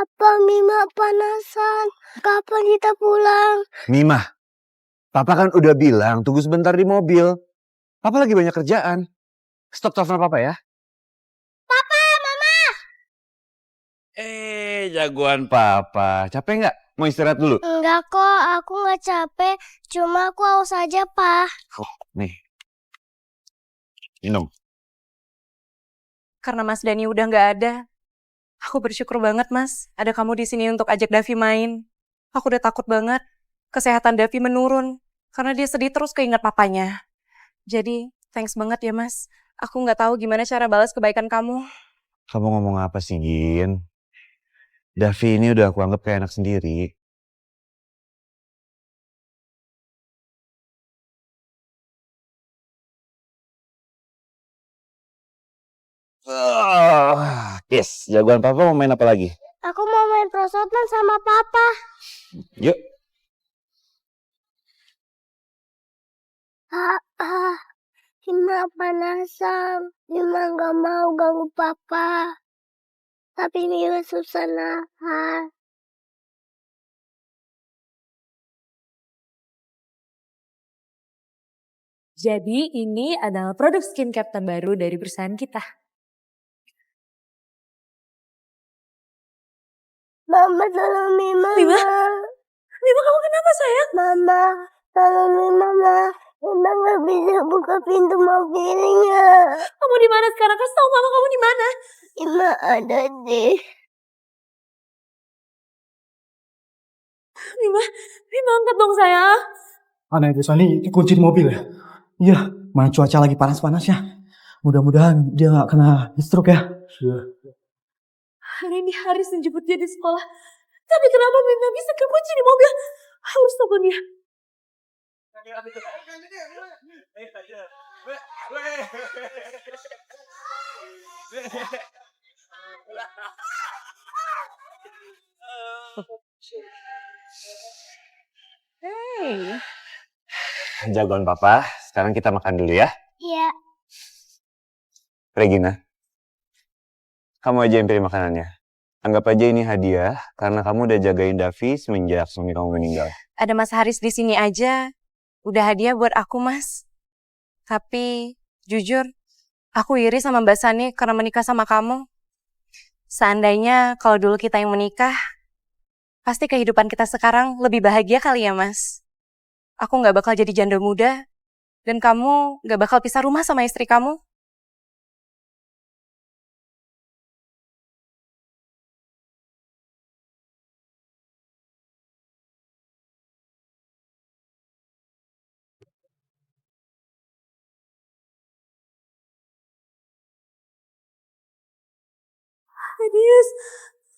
Papa, Mima panasan. Kapan kita pulang? Mima, Papa kan udah bilang tunggu sebentar di mobil. Papa lagi banyak kerjaan. Stop telepon Papa ya. Papa, Mama. Jagoan Papa. Capek nggak? Mau istirahat dulu? Enggak kok, aku nggak capek. Cuma aku haus aja, Pa. Nih. Minum. Karena Mas Dani udah nggak ada, aku bersyukur banget Mas, ada kamu di sini untuk ajak Davi main. Aku udah takut banget, kesehatan Davi menurun, karena dia sedih terus keinget papanya. Jadi, thanks banget ya Mas. Aku nggak tahu gimana cara balas kebaikan kamu. Kamu ngomong apa sih, Gin? Davi ini udah aku anggap kayak anak sendiri. Yes, jagoan Papa mau main apa lagi? Aku mau main prosotan sama Papa. Yuk. Mima panasan. Mima nggak mau ganggu Papa. Tapi Mima susah nahan. Jadi ini adalah produk skincare terbaru dari perusahaan kita. Mama tolong Mima. Mima kamu kenapa sayang? Mama tolong Mima, Ma. Mima nggak bisa buka pintu mobilnya. Kamu di mana sekarang? Kasih tahu mama kamu di mana? Mima ada deh. Mima angkat dong sayang. Anak itu Sani kunci di mobil ya? Iya, mana cuaca lagi panas-panasnya. Mudah-mudahan dia nggak kena stroke ya. Hari ini Haris menjemput dia di sekolah. Tapi kenapa Mima bisa kekunci di mobil? Harus telepon dia. Hey. Jagoan Papa, sekarang kita makan dulu ya. Iya. Regina, kamu aja yang pilih makanannya. Anggap aja ini hadiah karena kamu udah jagain Davi semenjak suami kamu meninggal. Ada Mas Haris di sini aja, udah hadiah buat aku Mas. Tapi, jujur, aku iri sama Mbak Sani karena menikah sama kamu. Seandainya kalau dulu kita yang menikah, pasti kehidupan kita sekarang lebih bahagia kali ya Mas. Aku gak bakal jadi janda muda, dan kamu gak bakal pisah rumah sama istri kamu.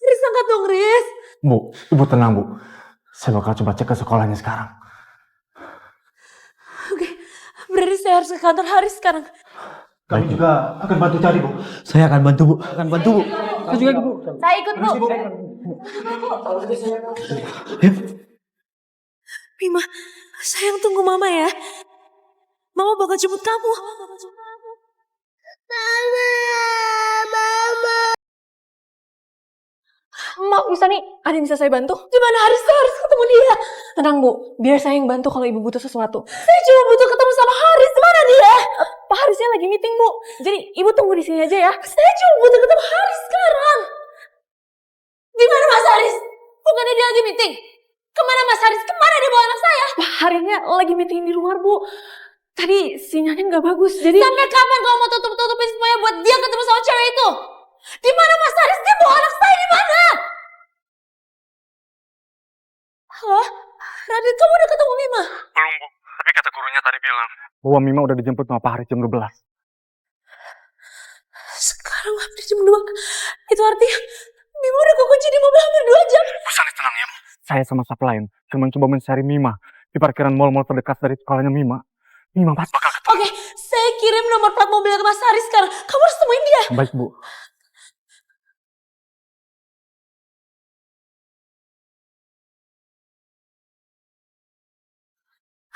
Riz angkat dong Riz. Bu, ibu tenang bu. Saya bakal coba cek ke sekolahnya sekarang. Oke, berarti saya harus ke kantor Haris sekarang. Kami juga akan bantu cari bu. Saya akan bantu bu. Bu. Saya juga bu. Saya ikut bu. Mima, sayang tunggu mama ya. Mama bakal jemput kamu. Mama. Mak bisa nih, ada yang bisa saya bantu? Gimana Haris? Saya harus ketemu dia. Tenang bu, biar saya yang bantu kalau ibu butuh sesuatu. Saya cuma butuh ketemu sama Haris. Mana dia? Pak Harisnya lagi meeting bu. Jadi ibu tunggu di sini aja ya. Saya cuma butuh ketemu Haris sekarang. Gimana Mas Haris? Bukannya dia lagi meeting? Kemana Mas Haris? Kemana dia bawa anak saya? Pak Harisnya lagi meeting di luar bu. Tadi sinyalnya nggak bagus. Jadi sampai kapan kamu mau tutup-tutupin semuanya buat dia ketemu sama cewek itu? Di mana Mas Haris? Dia bawa anak saya di mana? Halo? Radit, kamu udah ketemu Mima? Belum bu, tapi kata gurunya tadi bilang bahwa Mima udah dijemput sama Pak Haris jam 12. Sekarang hampir jam 2. Itu artinya Mima udah kekunci di mobil hampir 2 jam. Bu, Sani tenang ya bu. Saya sama staff lain cuma coba mencari Mima di parkiran mal-mal terdekat dari sekolahnya Mima. Mima pasti bakal ketemu. Oke, saya kirim nomor plat mobilnya ke Mas Haris sekarang. Kamu harus temuin dia. Baik bu.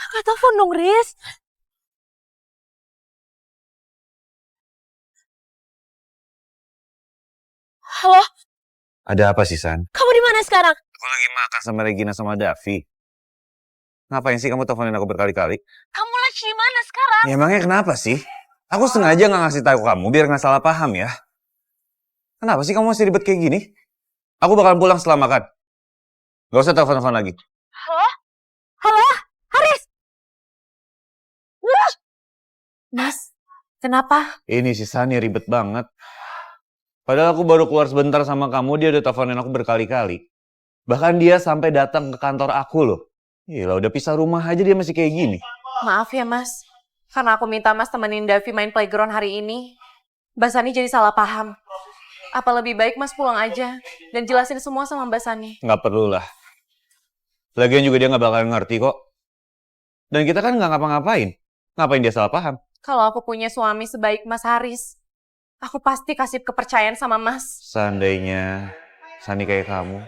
Angkat telepon dong, Riz. Halo? Ada apa sih, San? Kamu di mana sekarang? Aku lagi makan sama Regina sama Davi. Ngapain sih kamu teleponin aku berkali-kali? Kamu lagi di mana sekarang? Ya emangnya kenapa sih? Aku sengaja nggak ngasih tahu kamu biar nggak salah paham ya. Kenapa sih kamu masih ribet kayak gini? Aku bakalan pulang setelah makan. Gak usah telepon-telepon lagi. Halo? Halo? Haris? Mas, kenapa? Ini si Sani ribet banget. Padahal aku baru keluar sebentar sama kamu, dia udah teleponin aku berkali-kali. Bahkan dia sampai datang ke kantor aku loh. Gila, udah pisah rumah aja dia masih kayak gini. Maaf ya Mas, karena aku minta Mas temenin Davi main playground hari ini. Mbak Sani jadi salah paham. Apa lebih baik Mas pulang aja dan jelasin semua sama Mbak Sani? Nggak perlu lah. Lagian juga dia nggak bakalan ngerti kok. Dan kita kan nggak ngapa-ngapain. Ngapain dia salah paham? Kalau aku punya suami sebaik Mas Haris, aku pasti kasih kepercayaan sama Mas. Seandainya Sani kayak kamu.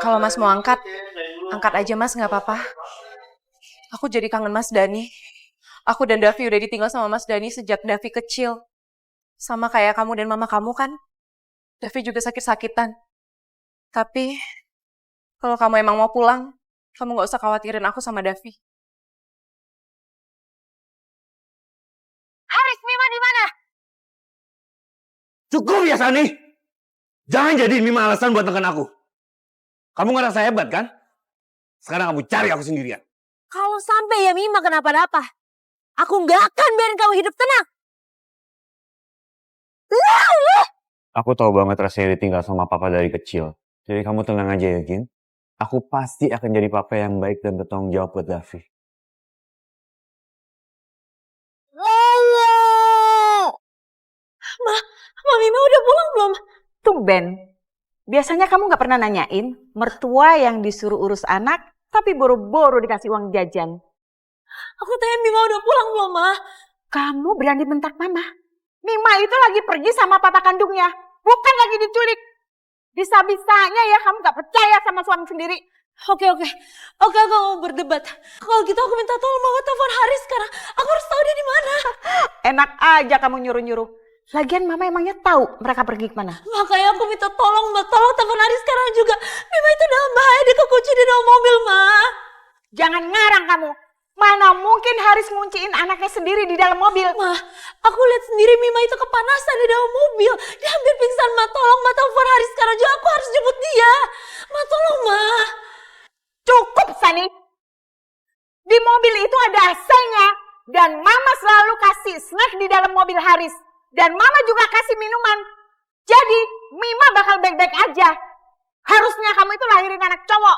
Kalau Mas mau angkat aja Mas, nggak apa-apa. Aku jadi kangen Mas Dani. Aku dan Davi udah ditinggal sama Mas Dani sejak Davi kecil. Sama kayak kamu dan mama kamu kan. Davi juga sakit-sakitan. Tapi, kalau kamu emang mau pulang, kamu nggak usah khawatirin aku sama Davi. Haris, Mima di mana? Cukup ya Sani! Jangan jadi Mima alasan buat tekan aku. Kamu ngerasa hebat kan? Sekarang kamu cari aku sendirian. Kalau sampai ya Mima kenapa-napa, aku nggak akan biarin kamu hidup tenang. Aku tahu banget rasanya ditinggal sama papa dari kecil. Jadi kamu tenang aja ya, Gin. Aku pasti akan jadi papa yang baik dan bertanggung jawab buat Davi. Ma Mima udah pulang belum? Tumben. Biasanya kamu nggak pernah nanyain mertua yang disuruh urus anak, tapi boro-boro dikasih uang jajan. Aku tanya Mima udah pulang belum, Ma? Kamu berani bentak mama? Mima itu lagi pergi sama papa kandungnya, bukan lagi diculik. Bisa-bisanya ya kamu nggak percaya sama suami sendiri. Oke, aku mau berdebat. Kalau gitu aku minta tolong Mama telepon Haris sekarang. Aku harus tahu dia di mana. Enak aja kamu nyuruh-nyuruh. Lagian mama emangnya tahu mereka pergi kemana? Makanya aku minta tolong, Ma. Tolong telepon Haris sekarang juga. Mima itu dalam bahaya, dia kekunci di dalam mobil, Ma. Jangan ngarang kamu. Mana mungkin Haris ngunciin anaknya sendiri di dalam mobil? Ma, aku lihat sendiri Mima itu kepanasan di dalam mobil. Dia hampir pingsan, Ma. Tolong, Ma, telepon Haris sekarang juga. Aku harus jemput dia. Ma, tolong, Ma. Cukup, Sani. Di mobil itu ada AC-nya. Dan mama selalu kasih snack di dalam mobil Haris. Dan mama juga kasih minuman. Jadi, Mima bakal baik-baik aja. Harusnya kamu itu lahirin anak cowok.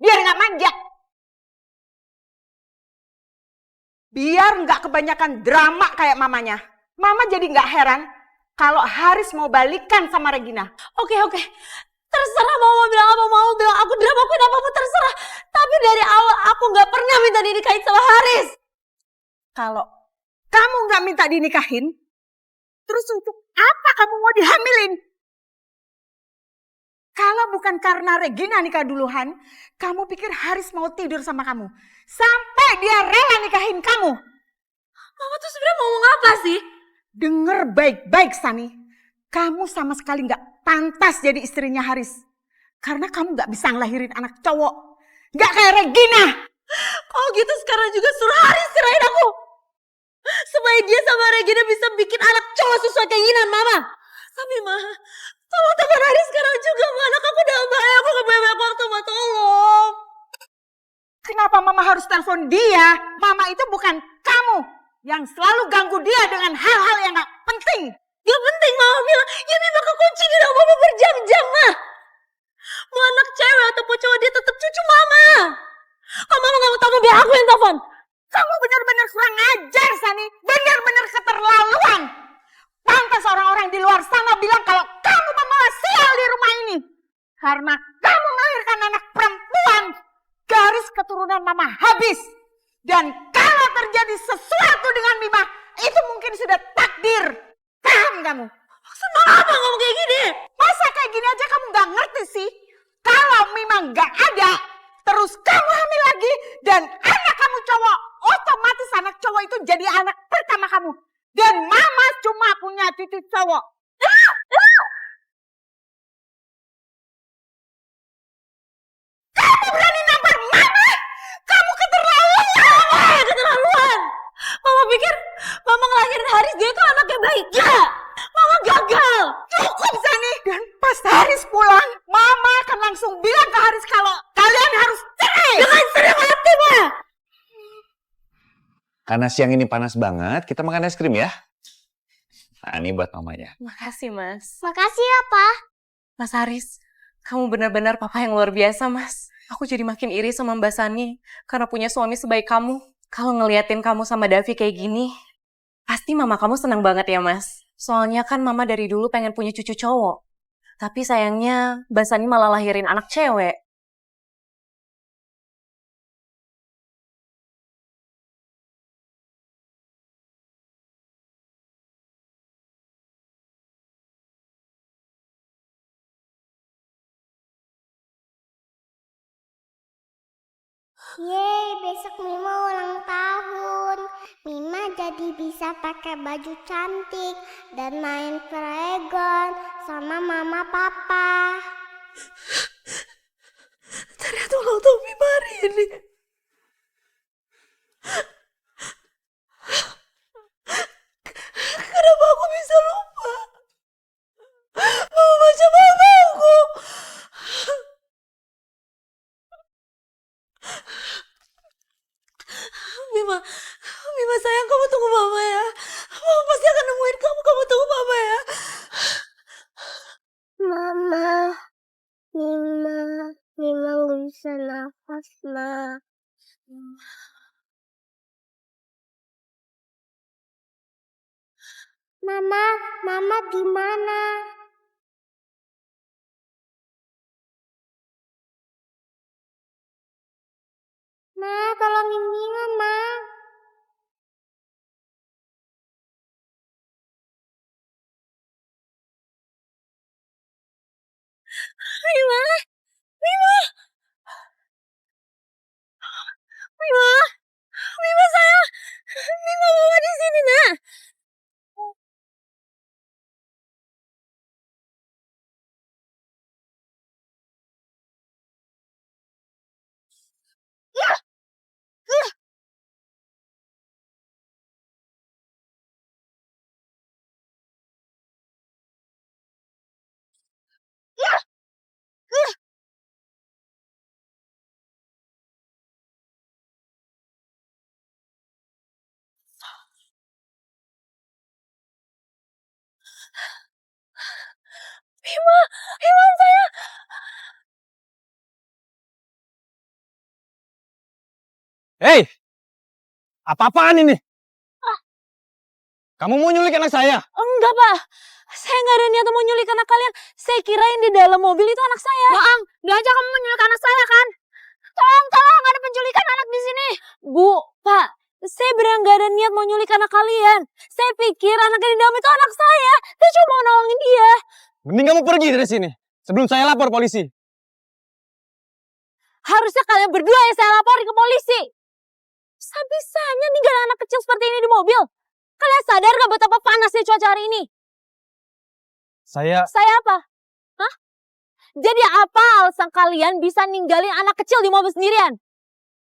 Biar nggak manja. Biar nggak kebanyakan drama kayak mamanya. Mama jadi nggak heran kalau Haris mau balikan sama Regina. Oke. Terserah Mama bilang apa, Mama bilang aku drama, aku apapun terserah. Tapi dari awal aku nggak pernah minta dinikahin sama Haris. Kalau kamu nggak minta dinikahin, terus untuk apa kamu mau dihamilin? Kalau bukan karena Regina nikah duluan, kamu pikir Haris mau tidur sama kamu? Sampai dia rela nikahin kamu. Mama tuh sebenarnya mau ngomong apa sih? Dengar baik-baik, Sani. Kamu sama sekali nggak pantas jadi istrinya Haris. Karena kamu nggak bisa ngelahirin anak cowok. Nggak kayak Regina. Oh gitu sekarang juga suruh Haris cerain aku. Supaya dia sama Regina bisa bikin anak cowok sesuai keinginan Mama. Tapi Ma, tolong telepon Haris sekarang juga, Ma. Anak aku dalam bahaya, aku gak banyak waktu, Ma. Tolong. Kenapa Mama harus telepon dia? Mama itu bukan kamu yang selalu ganggu dia dengan hal-hal yang gak penting. Gak penting, Mama bilang. Ya Mima kekunci di dalam mobil berjam-jam, Ma. Mau anak cewek ataupun cowok, dia tetap cucu Mama. Kalau Mama gak mau telepon, biar aku yang telepon. Kamu benar-benar kurang ajar, Sani. Benar-benar keterlaluan. Pantas orang-orang di luar sana bilang kalau kamu membawa sial di rumah ini. Karena kamu melahirkan anak perempuan. Garis keturunan Mama habis. Dan kalau terjadi sesuatu dengan Mima, itu mungkin sudah takdir. Paham kamu? Maksud Mama apa ngomong kayak gini? Masa kayak gini aja kamu gak ngerti sih? Kalau Mima gak ada, terus kamu hamil lagi, dan anak kamu cowok, otomatis anak cowok itu jadi anak pertama kamu. Dan Mama cuma punya cucu cowok. Ya, Mama gagal. Cukup Sani. Dan pas Haris pulang, Mama akan langsung bilang ke Haris kalau kalian harus cerai. Dengan senang hati, Ma. Karena siang ini panas banget, kita makan es krim ya. Nah, ini buat mamanya. Makasih, Mas. Makasih ya, Pak. Mas Haris, kamu benar-benar papa yang luar biasa, Mas. Aku jadi makin iri sama Mbak Sani karena punya suami sebaik kamu. Kalau ngeliatin kamu sama Davi kayak gini, pasti mama kamu senang banget ya, Mas. Soalnya kan mama dari dulu pengen punya cucu cowok. Tapi sayangnya Mbak Sani malah lahirin anak cewek. Yeay, besok Mima ulang tahun. Mima jadi bisa pakai baju cantik dan main Freegon sama mama papa. Ternyata ulang tahun Mima hari ini. Kenapa aku bisa lupa? Mama baca mamaku. Mima sayang, kamu tunggu mama ya. Mama pasti akan nemuin kamu tunggu mama ya. Mama, Mima gak bisa nafas, Ma. Mama di mana? Ma, tolongin Mima, Ma. Mima, Mima, Mima, Mima sayang. Mima mama di sini, Nak. Mima sayang. Hei! Apa-apaan ini? Kamu mau nyulik anak saya? Enggak, Pak. Saya nggak ada niat mau nyulik anak kalian. Saya kirain di dalam mobil itu anak saya. Bohong, nggak aja kamu menyulik anak saya kan? Tolong, ada penculikan anak di sini. Bu, Pak, saya benar nggak ada niat mau nyulik anak kalian. Saya pikir anak yang di dalam itu anak saya. Saya cuma mau nolongin dia. Mending kamu pergi dari sini sebelum saya lapor polisi. Harusnya kalian berdua yang saya laporin ke polisi. Bisa-bisanya ninggalin anak kecil seperti ini di mobil. Kalian sadar gak betapa panasnya cuaca hari ini? Saya Apa? Hah? Jadi apa alasan kalian bisa ninggalin anak kecil di mobil sendirian?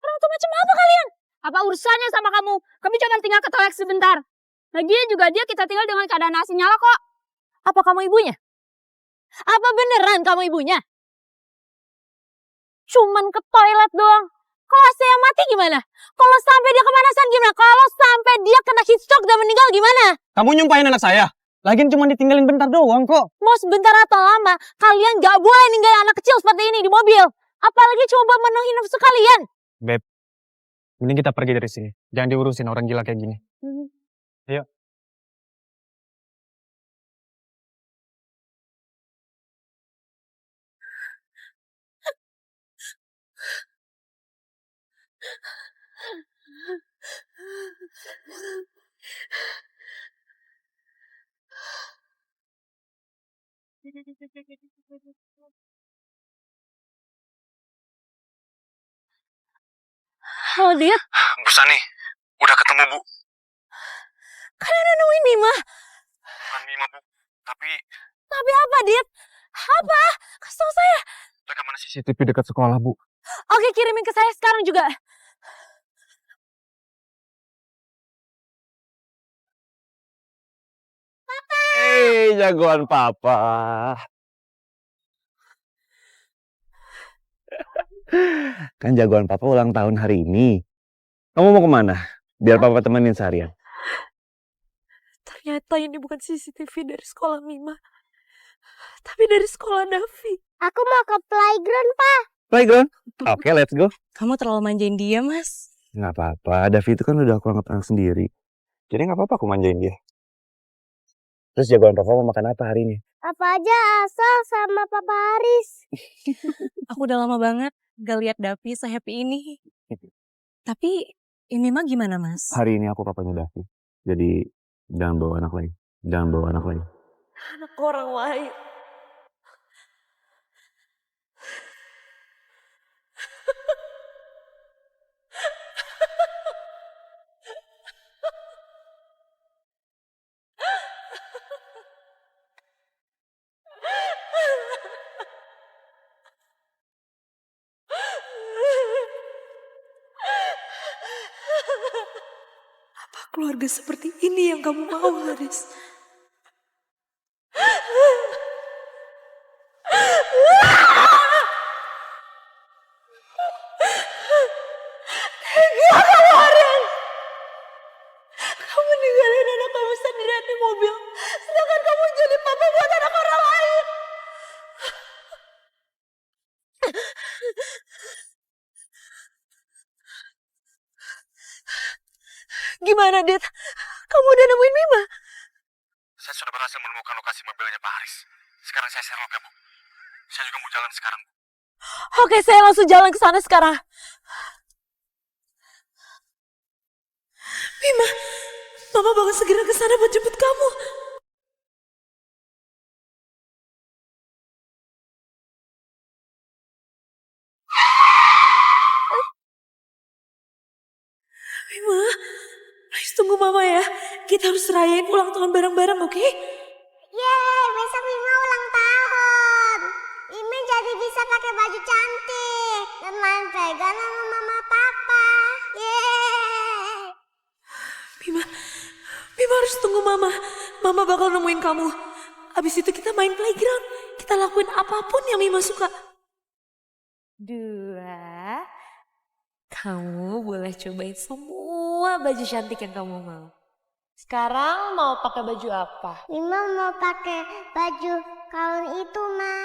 Orang tua macam apa kalian? Apa urusannya sama kamu? Kami cuma tinggal ke toilet sebentar. Lagian juga dia kita tinggal dengan keadaan AC nyala kok. Apa kamu ibunya? Apa beneran kamu ibunya? Cuman ke toilet doang. Kalau saya mati gimana? Kalau sampai dia kemanasan gimana? Kalau sampai dia kena heat stroke dan meninggal gimana? kamu nyumpahin anak saya. Lagian cuma ditinggalin bentar doang kok. Mau sebentar atau lama, kalian gak boleh ninggalin anak kecil seperti ini di mobil. Apalagi cuma buat menuhi nafsu kalian. Beb, mending kita pergi dari sini. Jangan diurusin orang gila kayak gini. Ayo. Halo, Dit. Bu Sani, udah ketemu Bu. Kalian udah nemuin Mima? Bukan Mima Bu, tapi Tapi apa, Dit? Apa? Kasih tau saya. rekaman CCTV dekat sekolah Bu. Oke, kirimin ke saya sekarang juga. jagoan papa. Kan jagoan papa ulang tahun hari ini. Kamu mau kemana? Biar papa temenin seharian. Ternyata ini bukan CCTV dari sekolah Mima, tapi dari sekolah Davi. Aku mau ke playground, Pak. Playground? Oke, let's go. Kamu terlalu manjain dia, Mas. Nggak apa-apa, Davi itu kan udah aku anggap anak sendiri. Jadi nggak apa-apa aku manjain dia. Terus jagoan papa mau makan apa hari ini? Apa aja asal sama Papa Haris. Aku udah lama banget gak lihat Davi se-happy ini. Tapi ini mah gimana, Mas? Hari ini aku papanya Davi. Jadi jangan bawa anak lain. Jangan bawa anak lain. Anak orang lain. Apa keluarga seperti ini yang kamu mau, Haris? Kamu ninggalin anak kamu sendirian di mobil, sedangkan kamu jadi papa buat anak orang lain. Gimana, Det? Kamu udah nemuin Mima? Saya sudah berhasil menemukan lokasi mobilnya Pak Haris. Sekarang saya share lognya, Bu. Saya juga mau jalan sekarang, Bu. Oke, saya langsung jalan ke sana sekarang. Mima, Mama bakal segera ke sana buat jemput kamu. Mima, please tunggu Mama ya. Kita harus rayain ulang tahun bareng-bareng, oke? Yeay, besok Mima ulang tahun. Mima jadi bisa pakai baju cantik dan main pegang sama mama papa. Yeay. Mima harus tunggu Mama. Mama bakal nemuin kamu. Abis itu kita main playground. Kita lakuin apapun yang Mima suka. 2. Kamu boleh cobain semua baju cantik yang kamu mau. Sekarang mau pakai baju apa? Mima mau pakai baju kaun itu, Ma.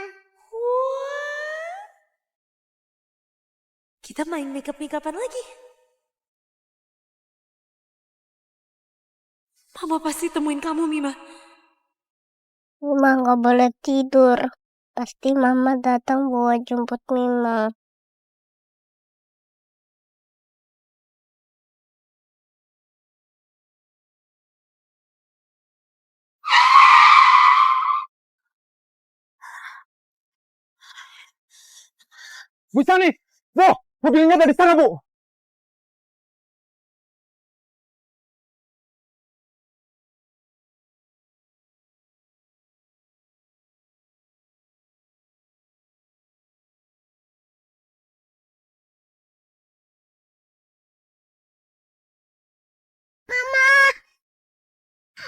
Wah. Kita main makeup-makeupan lagi. Mama pasti temuin kamu, Mima. Mima nggak boleh tidur. Pasti Mama datang buat jemput Mima. Bu Sani! Bu! Mobilnya dari sana, Bu!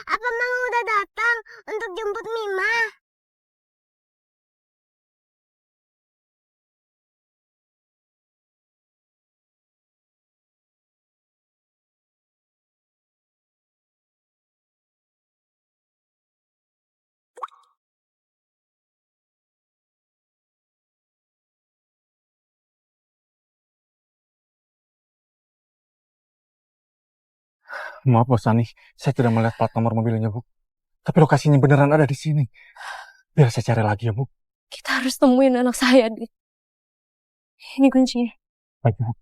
Apa Mama udah datang untuk jemput Mima? Maaf, Bu Sani. Saya tidak melihat plat nomor mobilnya, Bu. Tapi lokasinya beneran ada di sini. Biar saya cari lagi ya, Bu. Kita harus temuin anak saya, Dit. Ini kuncinya. Baik, Bu.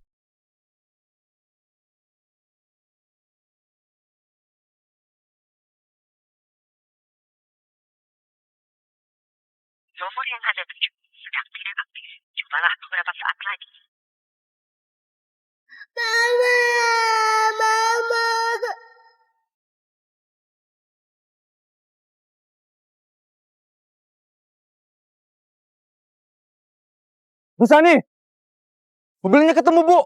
Nomor yang Anda tuju sedang tidak aktif. Cobalah beberapa saat lagi. Mama, Mama. Bu Sani! Mobilnya ketemu, Bu!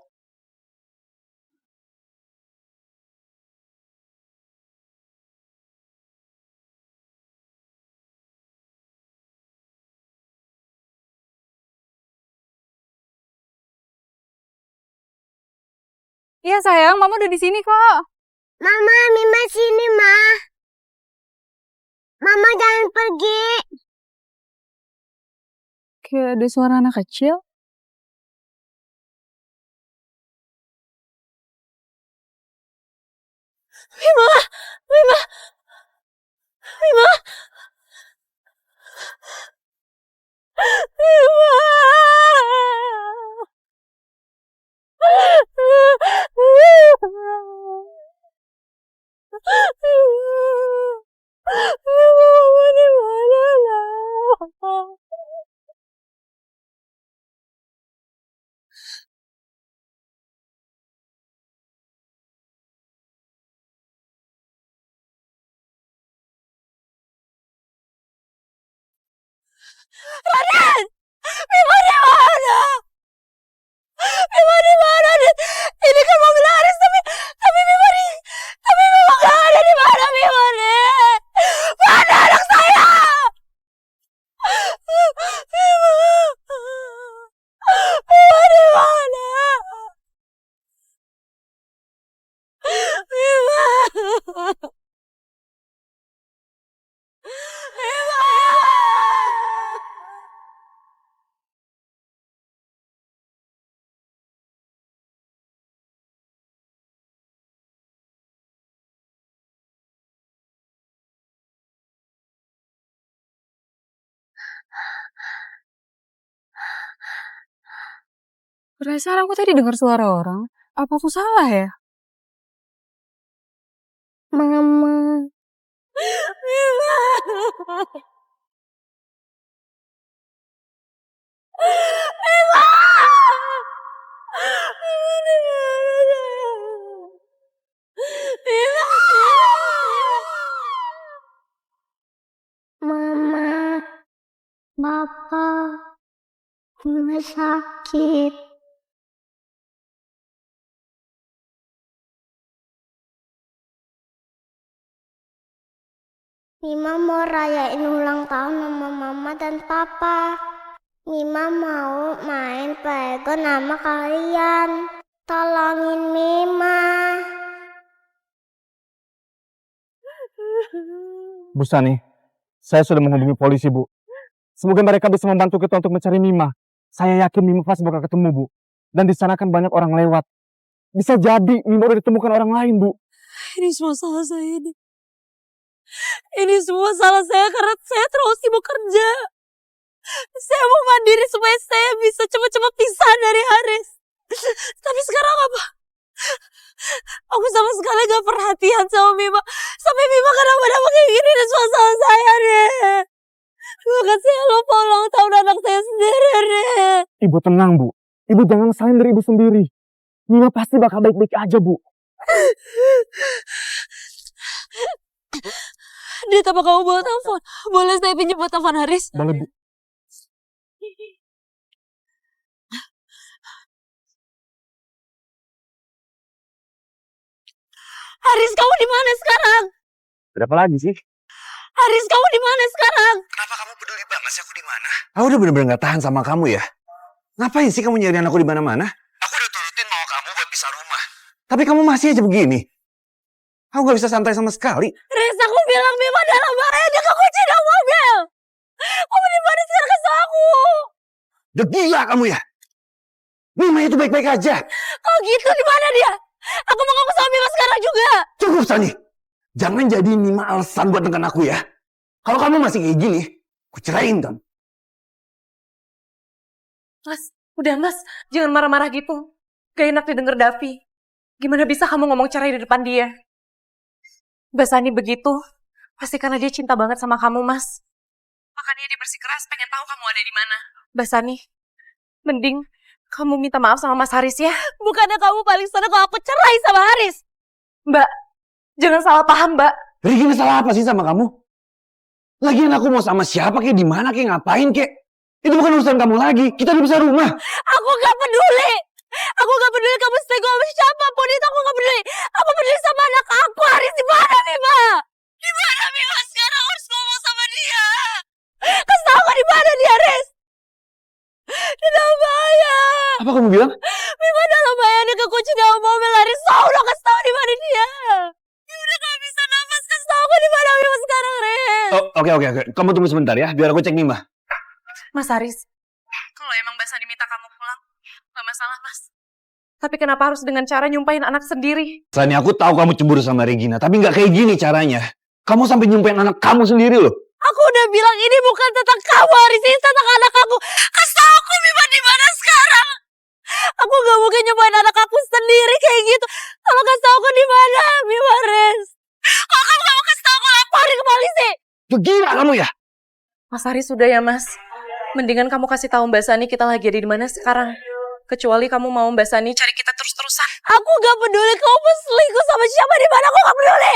Iya sayang, Mama udah di sini kok. Mama, Mima sini, Ma. Mama jangan pergi. Kayak ada suara anak kecil. Mima, Mima, Mima, Raden! Mima di mana? Mima di mana? Ini kan mobil Haris, tapi Mima nggak ada. Di mana Mima nih? Mana anak saya? Mima di mana? Mima. Perasaan aku tadi dengar suara orang. Apa aku salah ya? Mama. Mima. Mima. Mima. Mama. Papa. Mima sakit. Mima mau rayain ulang tahun sama Mama dan Papa. Mima mau main playground sama kalian. Tolongin Mima. Bu Sani, saya sudah menghubungi polisi, Bu. Semoga mereka bisa membantu kita untuk mencari Mima. Saya yakin Mima pasti bakal ketemu, Bu. Dan di sana kan banyak orang lewat. Bisa jadi Mima udah ditemukan orang lain, Bu. Ini semua salah saya. Ini semua salah saya karena saya terlalu sibuk kerja. Saya mau mandiri supaya saya bisa cepat-cepat pisah dari Haris. Tapi sekarang apa? Aku sama sekali gak perhatian sama Mima. Sampai Mima kenapa-napa kayak gini. Ini semua salah saya deh. Bahkan saya lupa ulang tahun anak saya sendiri deh. Ibu tenang, Bu. Ibu jangan salahin dari ibu sendiri. Mima pasti bakal baik-baik aja, Bu. Dit, apa kamu bawa telepon? Boleh saya pinjam buat telepon Haris? Boleh, Bu. Haris, kamu di mana sekarang? Berapa lagi sih? Haris, kamu di mana sekarang? Kenapa kamu peduli banget sih aku di mana? Aku udah bener-bener gak tahan sama kamu ya. Ngapain sih kamu nyariin aku di mana-mana? Aku udah turutin mau kamu buat pisah rumah. Tapi kamu masih aja begini. Aku gak bisa santai sama sekali. Riz, aku bilang Mima dalam bahaya, dia kekunci dalam mobil. Kamu di mana sekarang kesel aku? Udah gila kamu ya? Mima itu baik-baik aja. Kalau gitu di mana dia? Aku mau ngomong sama Mima sekarang juga. Cukup, Sani. Jangan jadi Mima alasan buat neken aku ya. Kalau kamu masih kayak gini, aku cerain kamu. Mas, udah mas, jangan marah-marah gitu. Gak enak didengar Davi. Gimana bisa kamu ngomong cerai di depan dia? Mbak Sani begitu, pasti karena dia cinta banget sama kamu, Mas. Makanya dia bersikeras pengen tahu kamu ada di mana. Mbak Sani, mending kamu minta maaf sama Mas Haris ya. Bukannya kamu paling senang kalau aku cerai sama Haris? Mbak, jangan salah paham, Mbak. Regina salah apa sih sama kamu? Lagian aku mau sama siapa kek, di mana kek, ngapain kek? Itu bukan urusan kamu lagi. Kita udah bisa rumah. Aku gak peduli. Aku gak peduli kamu selingkuh sama siapapun itu, aku gak peduli. Aku peduli sama anak aku. Haris di mana, Mima? Di mana Mima sekarang? Aku harus ngomong sama dia. Kasih tau gak di mana dia, Haris? Di dalam bahaya. Apa kamu bilang? Mima dalam Mama yang kekunci dalam mobil lari. Udah kasih tau di mana dia. Dia udah gak bisa nafas. Kasih tau aku di mana Mima sekarang, Ren. Oh, oke. Kamu tunggu sebentar ya, biar aku cek Mima. Mas Haris, kalau emang Mbak Sani minta kamu pulang, gak masalah, Mas. Tapi kenapa harus dengan cara nyumpahin anak sendiri? Sani, aku tahu kamu cemburu sama Regina, tapi nggak kayak gini caranya. Kamu sampai nyumpahin anak kamu sendiri loh. Aku udah bilang ini bukan tentang kamu, Haris. Ini tentang anak aku. Kasih tau aku Mima di mana sekarang. Aku gak mungkin nyumpahin anak aku sendiri kayak gitu. Kalau kasih tau aku di mana, Mima, Haris. Kalau kamu gak mau kasih tau aku, laporin ke polisi. Gila kamu ya? Mas Haris, sudah ya, Mas. Mendingan kamu kasih tahu Mbak Sani kita lagi ada di mana sekarang. Kecuali kamu mau Mbak Sani cari kita terus-terusan. Aku gak peduli kamu selingkuh sama siapa di mana, aku gak peduli.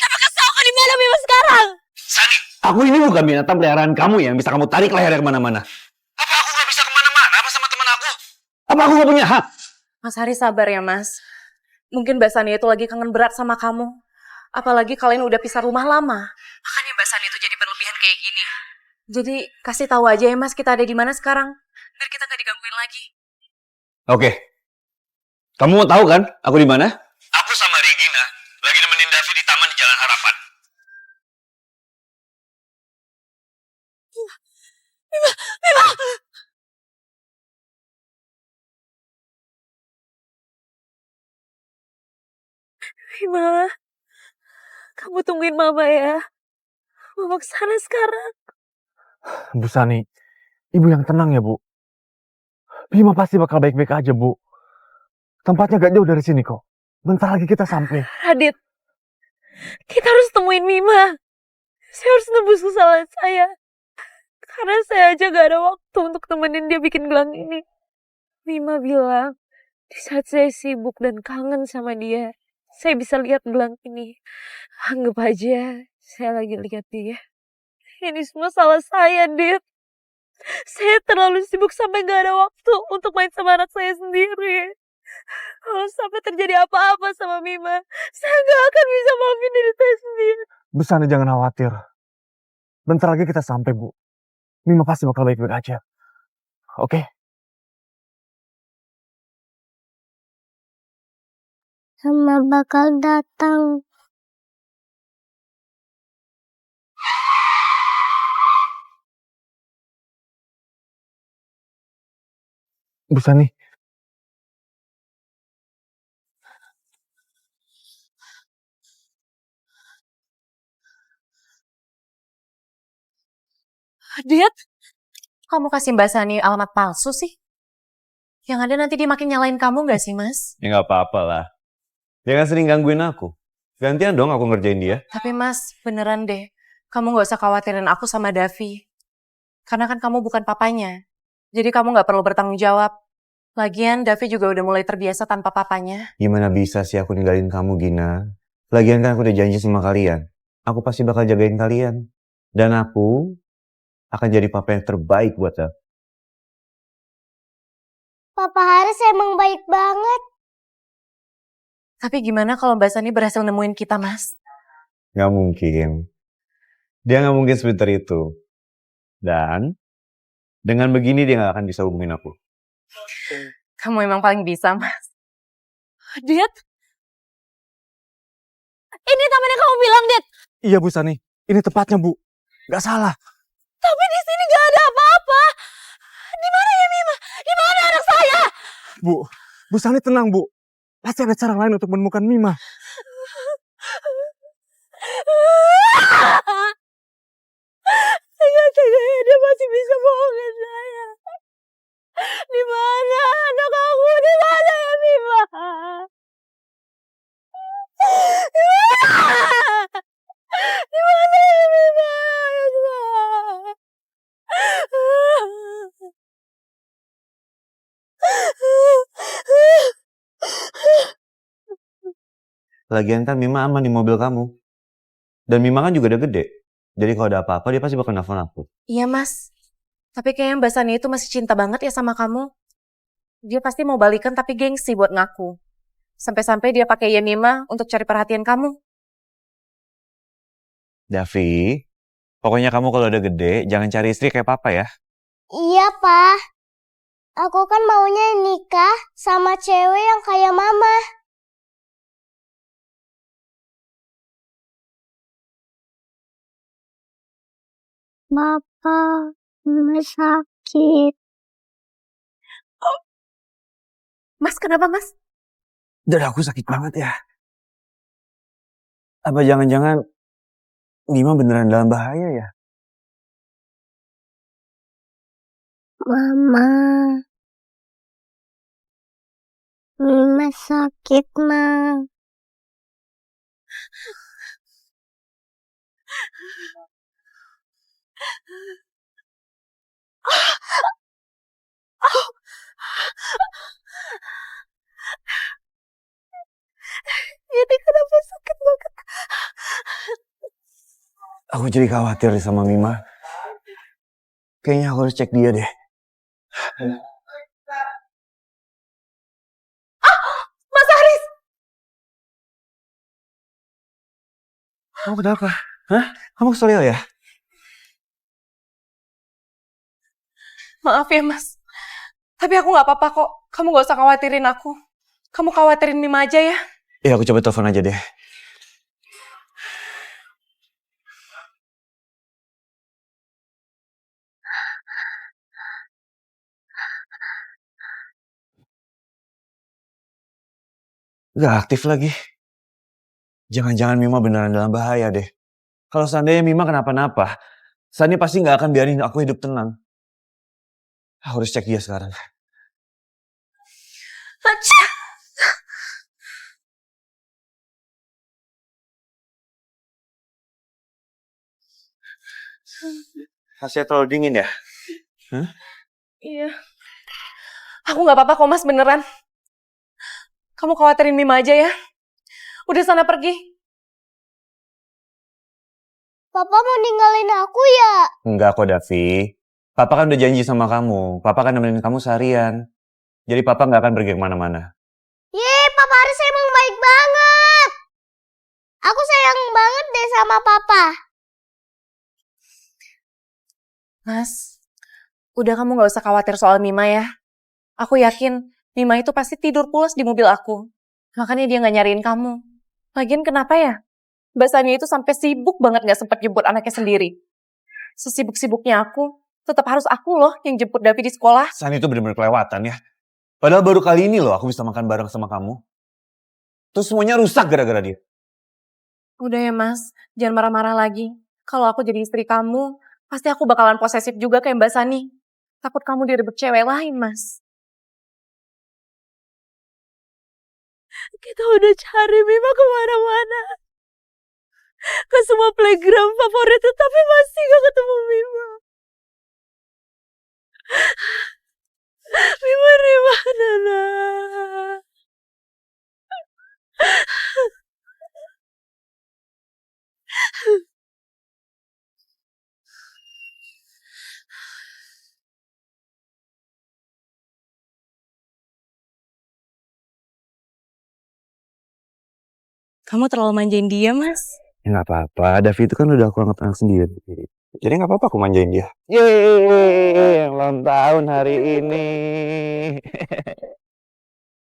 Tapi kasih tahu aku di mana Mima sekarang. Sani, aku ini bukan binatang peliharaan kamu yang bisa kamu tarik lehernya kemana-mana. Apa aku gak bisa kemana-mana? Apa sama teman aku? Apa aku gak punya hak? Mas Haris, sabar ya, Mas. Mungkin Mbak Sani itu lagi kangen berat sama kamu. Apalagi kalian udah pisah rumah lama. Makanya Mbak Sani itu jadi berlebihan kayak gini. Jadi kasih tahu aja ya, Mas, kita ada di mana sekarang. Biar kita gak digangguin lagi. Oke. Kamu mau tahu kan aku di mana? Aku sama Regina lagi nemenin Davi di taman di Jalan Harapan. Mima! Mima, kamu tungguin Mama ya. Mama kesana sekarang. Bu Sani, ibu yang tenang ya, Bu. Bima pasti bakal baik-baik aja, Bu. Tempatnya gak jauh dari sini kok. Bentar lagi kita sampai. Radit, kita harus temuin Mima. Saya harus nebus kesalahan saya. Karena saya aja gak ada waktu untuk temenin dia bikin gelang ini. Mima bilang, di saat saya sibuk dan kangen sama dia, saya bisa lihat gelang ini. Anggap aja saya lagi lihat dia. Ini semua salah saya, Dit. Saya terlalu sibuk sampai gak ada waktu untuk main sama anak saya sendiri. Kalau sampai terjadi apa-apa sama Mima, saya gak akan bisa maafin diri saya sendiri. Bu Sani jangan khawatir. Bentar lagi kita sampai, Bu. Mima pasti bakal baik-baik aja. Oke? Sama bakal datang. Bu Sani, Dit, kamu kasih Mbak Sani alamat palsu sih? Yang ada nanti dia makin nyalain kamu gak sih, Mas? Ya nggak apa-apa lah. Jangan sering gangguin aku. Gantian dong aku ngerjain dia. Tapi Mas, beneran deh. Kamu gak usah khawatirin aku sama Davi. Karena kan kamu bukan papanya. Jadi kamu gak perlu bertanggung jawab. Lagian Davi juga udah mulai terbiasa tanpa papanya. Gimana bisa sih aku ninggalin kamu, Gina? Lagian kan aku udah janji sama kalian. Aku pasti bakal jagain kalian. Dan aku akan jadi papa yang terbaik buat aku. Papa Haris emang baik banget. Tapi gimana kalau Mbak Sani berhasil nemuin kita, Mas? Gak mungkin. Dia gak mungkin sepintar itu. Dan dengan begini dia gak akan bisa hubungin aku. Kamu emang paling bisa, Mas. Dit? Ini taman yang kamu bilang, Dit. iya Bu Sani. Ini tepatnya, Bu. Gak salah. Tapi di sini gak ada apa-apa. Di mana ya Mima? Di mana anak saya? Bu Sani tenang, Bu. Pasti ada cara lain untuk menemukan Mima. Tega-teganya dia masih bisa bohongin saya. Di mana anak aku? Di mana ya Mima? Di mana ya Mima? Lagian kan Mima aman di mobil kamu. Dan Mima kan juga udah gede. Jadi kalau ada apa-apa dia pasti bakal nelfon aku. Iya Mas. Tapi kayaknya Mbak Sani itu masih cinta banget ya sama kamu. Dia pasti mau balikan tapi gengsi buat ngaku. Sampai-sampai dia pakai ya Mima untuk cari perhatian kamu. Davi, pokoknya kamu kalau udah gede jangan cari istri kayak papa ya. Iya, Pa. Aku kan maunya nikah sama cewek yang kayak mama. Bapak, mama sakit. Mas, kenapa mas? Dadaku sakit banget ya. Apa jangan-jangan Mima beneran dalam bahaya ya? Mama, Mima sakit, Ma. Ini kenapa sakit banget? Aku jadi khawatir sama Mima. Kayaknya aku harus cek dia deh. Mas Haris! Kamu kenapa? Hah? Kamu keselio ya? Maaf ya mas. Tapi aku gak apa-apa kok. Kamu gak usah khawatirin aku. Kamu khawatirin Mima aja ya. Ya aku coba telepon aja deh. Gak aktif lagi. Jangan-jangan Mima beneran dalam bahaya deh. Kalau seandainya Mima kenapa-napa, Sani pasti gak akan biarin aku hidup tenang. Aku harus cek dia sekarang. Hasilnya terlalu dingin ya? Iya. Aku gak apa-apa kok mas, beneran. Kamu khawatirin Mima aja ya. Udah sana pergi. Papa mau ninggalin aku ya? Enggak kok Davi. Papa kan udah janji sama kamu. Papa kan nemenin kamu seharian. Jadi Papa gak akan pergi kemana-mana. Yeay, Papa Haris emang baik banget. Aku sayang banget deh sama Papa. Mas, udah kamu gak usah khawatir soal Mima ya. Aku yakin Mima itu pasti tidur pulas di mobil aku. Makanya dia gak nyariin kamu. Lagian kenapa ya? Mbak Sani itu sampai sibuk banget gak sempat jemput anaknya sendiri. Sesibuk-sibuknya aku, tetap harus aku loh yang jemput Davi di sekolah. Sani itu bener-bener kelewatan ya. Padahal baru kali ini loh aku bisa makan bareng sama kamu. Terus semuanya rusak gara-gara dia. Udah ya mas, jangan marah-marah lagi. Kalau aku jadi istri kamu, pasti aku bakalan posesif juga kayak Mbak Sani. Takut kamu direbut cewek lain, mas. Kita udah cari Mima kemana-mana. Ke semua playground favorit, tapi masih gak ketemu Mima. Mima di mana, nak? Kamu terlalu manjain dia, mas. Ya gak apa-apa, Davi itu kan udah aku anggap anak sendiri. Jadi gak apa-apa aku manjain dia. Yeay, ulang tahun hari ini.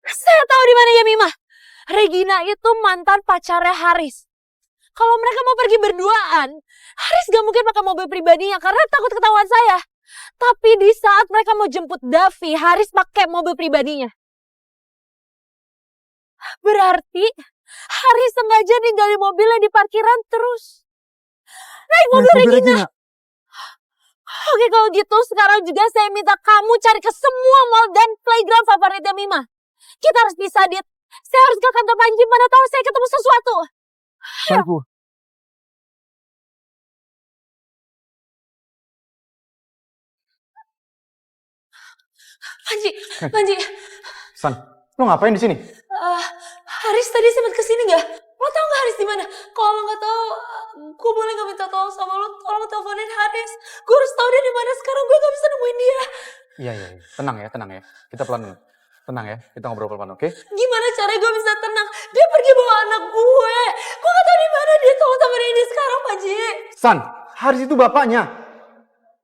Saya tahu di mana ya Mima. Regina itu mantan pacarnya Haris. Kalau mereka mau pergi berduaan, Haris gak mungkin pakai mobil pribadinya karena takut ketahuan saya. Tapi di saat mereka mau jemput Davi, Haris pakai mobil pribadinya. Berarti Haris sengaja ninggalin mobilnya di parkiran terus naik mobil Regina. Oke kalau gitu sekarang juga saya minta kamu cari ke semua mall dan playground favoritnya Mima. Kita harus bisa, Dit. Saya harus ke kantor Panji, mana tahu saya ketemu sesuatu. Baik, Bu. Panji. San, lo ngapain di sini? Haris tadi sempat kesini nggak? Lo tau nggak Haris di mana? Kalau lo nggak tahu, gue boleh nggak minta tolong sama lo? Tolong teleponin Haris. Gue harus tahu dia di mana sekarang. Gue nggak bisa nemuin dia. Iya. Tenang ya. Kita pelan dulu. Tenang ya, kita ngobrol pelan, oke? Gimana caranya gue bisa tenang? Dia pergi bawa anak gue. Gue nggak tahu di mana dia. Tolong temenin ini sekarang, Panji. San, Haris itu bapaknya.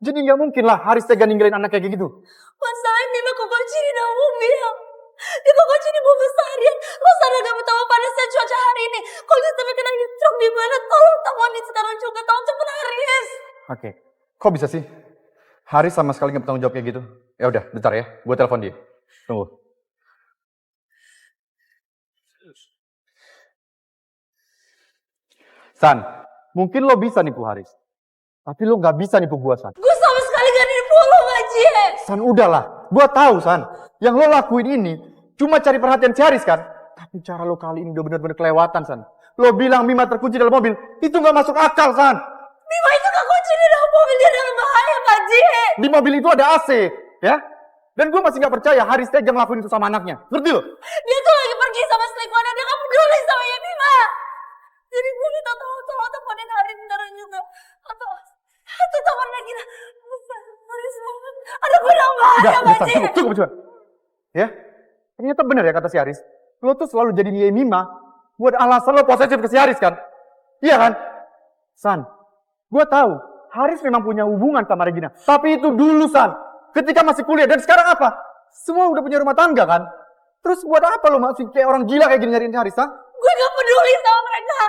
Jadi nggak mungkin lah Haris tega ninggalin anak kayak gitu. Masalahnya Mima kekunci di dalam mobil. Dia kekunci di mobil seharian. Lo sadar gak betapa panasnya cuaca hari ini? Kalau dia sampai kena stroke di mana? Tolong temuin sekarang juga. Tolong cepet Haris. Oke. Kok bisa sih? Haris sama sekali nggak bertanggung jawab kayak gitu. Ya udah, bentar ya. Gue telepon dia. Tunggu. San, mungkin lo bisa nipu Haris. Tapi lo nggak bisa nipu gue, San. Gue sama sekali gak nipu lo, Maji. San, udahlah. Gue tahu, San. Yang lo lakuin ini cuma cari perhatian si Haris, kan? Tapi cara lo kali ini udah bener-bener kelewatan, San. Lo bilang Mima terkunci dalam mobil. Itu nggak masuk akal, San. Mima itu kekunci di dalam mobil. Dia dalam bahaya, Maji. Di mobil itu ada AC, ya? Dan gue masih nggak percaya Haris tega ngelakuin itu sama anaknya. Ngerti lo? Dia tuh lagi pergi sama selingkuhannya. Dia gak peduli sama ya Mima. Jadi gue minta tolong teleponin Haris sekarang juga. Atau telepon lagi. Haris banget. Ada gue dalam bahaya, Udah, Maji. San, cukup. Ya? Ternyata bener ya kata si Haris. Lo tuh selalu jadi Nia Mima buat alasan lo posesif ke si Haris, kan? Iya kan? San, gue tahu Haris memang punya hubungan sama Regina. Tapi itu dulu, San. Ketika masih kuliah. Dan sekarang apa? Semua udah punya rumah tangga, kan? Terus buat apa lo masih kayak orang gila kayak gini nyariin Haris, ha? Gue gak peduli sama mereka.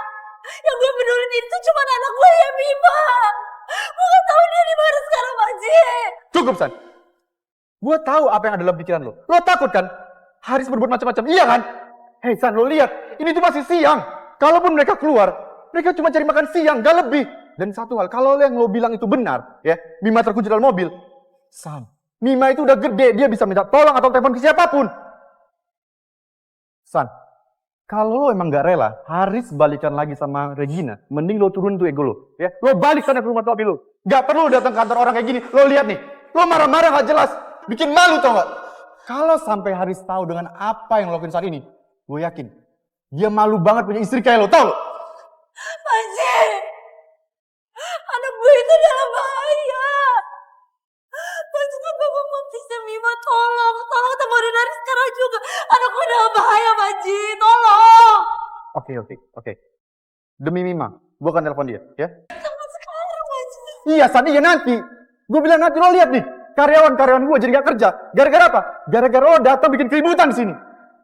Yang gue peduli itu cuma anak gue ya Mima. Gue gak tahu dia di mana sekarang, Maji. Cukup, San. Gue tahu apa yang ada dalam pikiran lo. Lo takut kan? Haris berbuat macam-macam. Iya kan? Hei, San, lo lihat. Ini tuh masih siang. Kalaupun mereka keluar, mereka cuma cari makan siang, gak lebih. Dan satu hal, kalau yang lo bilang itu benar, ya, Mima terkunci dalam mobil. San, Mima itu udah gede. Dia bisa minta tolong atau telepon ke siapapun. San, kalau lo emang gak rela Haris balikan lagi sama Regina, mending lo turun tuh ego lo. Ya, lo balik sana ke rumah tua lo. Gak perlu datang ke kantor orang kayak gini. Lo lihat nih, lo marah-marah gak jelas. Bikin malu, tau gak? Kalau sampai Haris tahu dengan apa yang lo lakuin saat ini, gue yakin dia malu banget punya istri kayak lo, tau lo? Maji. Anak gue itu dalam bahaya. Maji, gue mau bisa Mima, tolong temuin Haris sekarang juga. Anak gue dalam bahaya, Maji. Tolong. Oke. Demi Mima, gue akan telepon dia, ya? Sama sekarang, Maji. Iya, San, iya nanti. Gue bilang nanti, lo lihat nih. Karyawan gue jadi gak kerja. Gara-gara apa? Gara-gara lo datang bikin keributan di sini.